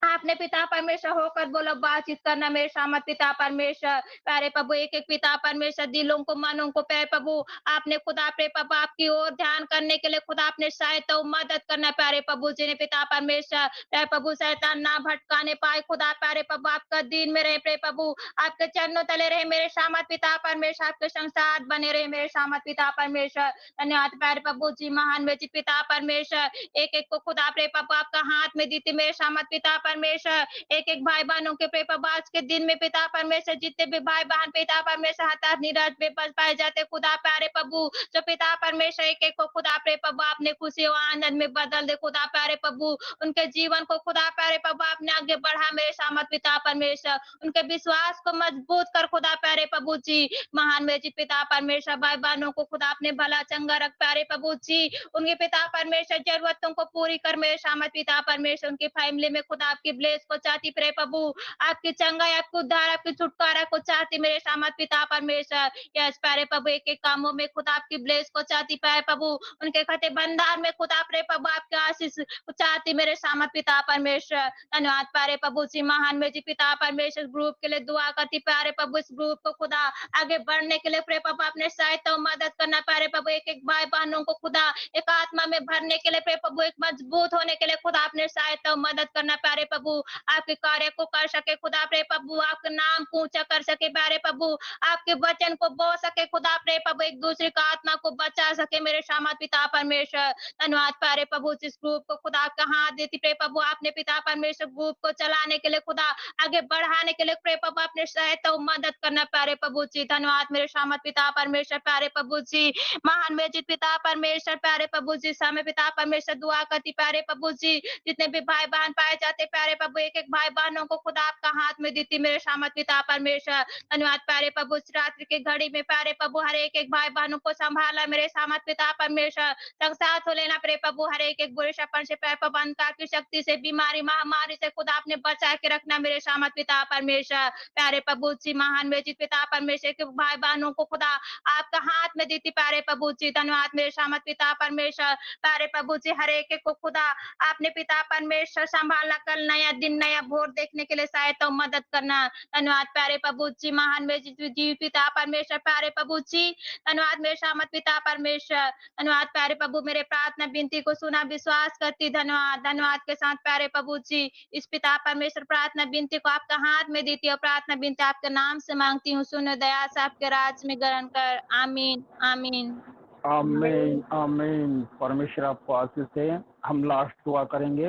आपने पिता परमेश्वर होकर बोलो बातचीत करना मेरे सामत पिता परमेश्वर प्यारे प्रभु एक एक पिता परमेश्वर दिलों को मनों को प्यारे प्रभु आपने खुदा प्रे प्रभु आपकी ओर ध्यान करने के लिए खुदा आपने सहायता और मदद करना प्यारे प्रभु जी ने पिता परमेश्वर प्यारे प्रभु शैतान ना भटकाने पाए खुदा प्यारे प्रभु आपका दिन में रहे प्रे प्रभु आपके चरणों तले रहे मेरे सामत पिता परमेश्वर आपके संसार बने रहे मेरे सामत पिता परमेश्वर धन्यवाद प्यारे प्रभु जी महान मेरे पिता परमेश्वर एक एक को खुदा प्रे प्रभु आपका हाथ में देती मेरे सामत पिता परमेश्वर एक एक भाई बहनों के प्रभु आज के दिन में पिता परमेश्वर जितने भी भाई बहन पिता परमेश्वर हताश निराश बेबस पाए जाते खुदा प्यारे प्रभु जो पिता परमेश्वर एक एक को खुदा प्रभु आपने खुशी और आनंद में बदल दे खुदा प्यारे प्रभु उनके जीवन को खुदा प्यारे प्रभु आपने आगे बढ़ा मेरे सामत पिता परमेश्वर उनके विश्वास को मजबूत कर खुदा प्यारे प्रभु जी महान में जी पिता परमेश्वर भाई बहनों को खुदा अपने भला चंगा रख प्यारे प्रभु जी उनके पिता परमेश्वर जरूरतों को पूरी कर मेरे सामत पिता परमेश्वर उनकी फैमिली में खुदा आपकी ब्लेस को चाहती प्रे प्रभु आपकी चंगाई आपकी उद्धार आपकी छुटकारा को चाहती मेरे सामत पिता परमेश्वर यस प्यारे प्रभु एक एक कामों में खुदा आपकी ब्लेस को चाहती प्यारे प्रभु उनके खते बंधार में खुदा प्रे प्रभु आपके आशीष को चाहती मेरे सामत पिता परमेश्वर धन्यवाद प्यारे प्रभु जी महान में जी पिता परमेश्वर ग्रुप के लिए दुआ करती प्यारे प्रभु इस ग्रुप को खुदा आगे बढ़ने के लिए प्रे प्रभु अपने सहायता और मदद करना प्यारे प्रभु एक एक भाई बहनों को खुदा एक आत्मा में भरने के लिए प्रे प्रभु एक मजबूत होने के लिए खुदा अपने सहायता और मदद करना प्यारे प्रभु आपके कार्य को कर सके खुदा प्रे प्रभु आपके नाम को ऊंचा कर सके प्यारे प्रभु आपके वचन को बोल सके खुदा प्रे प्रभु एक दूसरे का आत्मा को बचा सके मेरे शामत पिता परमेश्वर धन्यवाद प्यारे प्रभु इस ग्रुप को खुदा आपका हाथ देती प्रे प्रभु आपने पिता परमेश्वर ग्रुप को चलाने के लिए खुदा आगे बढ़ाने के लिए प्रे प्रभु अपने सहायता और मदद करना प्यारे प्रभु जी धन्यवाद मेरे शामत पिता परमेश्वर प्यारे प्रभु जी महान में जित पिता परमेश्वर प्यारे प्रभु जी समय पिता परमेश्वर दुआ करती प्यारे प्रभु जी जितने भी भाई बहन पाए जाते प्यारे प्रभु एक एक भाई बहनों को खुदा आपका हाथ में देती मेरे शामत पिता परमेश्वर धन्यवाद प्यारे प्रभु इस रात्रि की घड़ी में प्यारे प्रभु हर एक एक भाई बहनों को संभाला मेरे सामत पिता परमेश्वर संसार हो लेना प्रे प्रभु हर एक एक बुरे शपन से प्यारे प्रभु अंधकार की शक्ति से बीमारी महामारी से खुदा आपने बचा के रखना मेरे सामत पिता परमेश्वर प्यारे प्रभु जी महान में जित पिता परमेश्वर के भाई बहनों को खुदा आपका हाथ में देती प्यारे प्रभु जी धन्यवाद मेरे सामत पिता परमेश्वर प्यारे प्रभु जी हर एक को खुदा आपने पिता परमेश्वर संभाला कल नया दिन नया भोर देखने के लिए सहायता और मदद करना धन्यवाद प्यारे प्रभु जी महान में जी पिता परमेश्वर प्यारे प्रभु जी धन्यवाद मेरे सामत पिता परमेश्वर धन्यवाद प्यारे प्रभु मेरे प्रार्थना विनती को सुना विश्वास करती धन्यवाद धन्यवाद के साथ प्यारे प्रभु जी इस पिता परमेश्वर प्रार्थना विनती को आपका हाथ में देती और प्रार्थना विनती आपके नाम से मांगती हूँ सुनो दया से आपके राज में ग्रहण कर आमीन आमीन आमीन आमीन। परमेश्वर आपको आशीष दे। हम लास्ट दुआ करेंगे।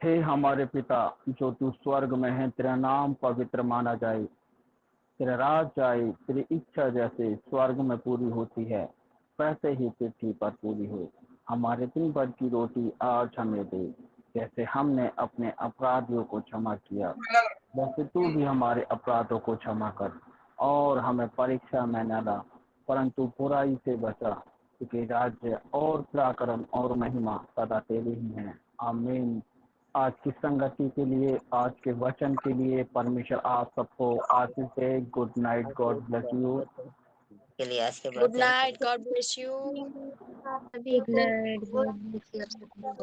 हे हमारे पिता जो तू स्वर्ग में है, तेरा नाम पवित्र माना जाए, तेरा राज आए, तेरी इच्छा जैसे स्वर्ग में पूरी होती है वैसे ही पृथ्वी पर पूरी हो। हमारे दिन भर की रोटी आज हमें दे, जैसे हमने अपने अपराधियों को क्षमा किया वैसे तू भी हमारे अपराधों को क्षमा कर, और हमें परीक्षा में न ला परंतु बुराई से बचा, क्योंकि राज्य और पराक्रम और महिमा सदा तेरी ही है। आमीन। आज की संगति के लिए, आज के वचन के लिए परमेश्वर आप सबको आशीष दे। Good night, God bless you. के लिए आज के गुड वचन night God bless you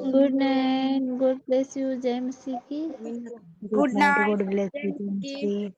good night God bless you जय मसीह की good night, night God bless जय यू। मसीह की।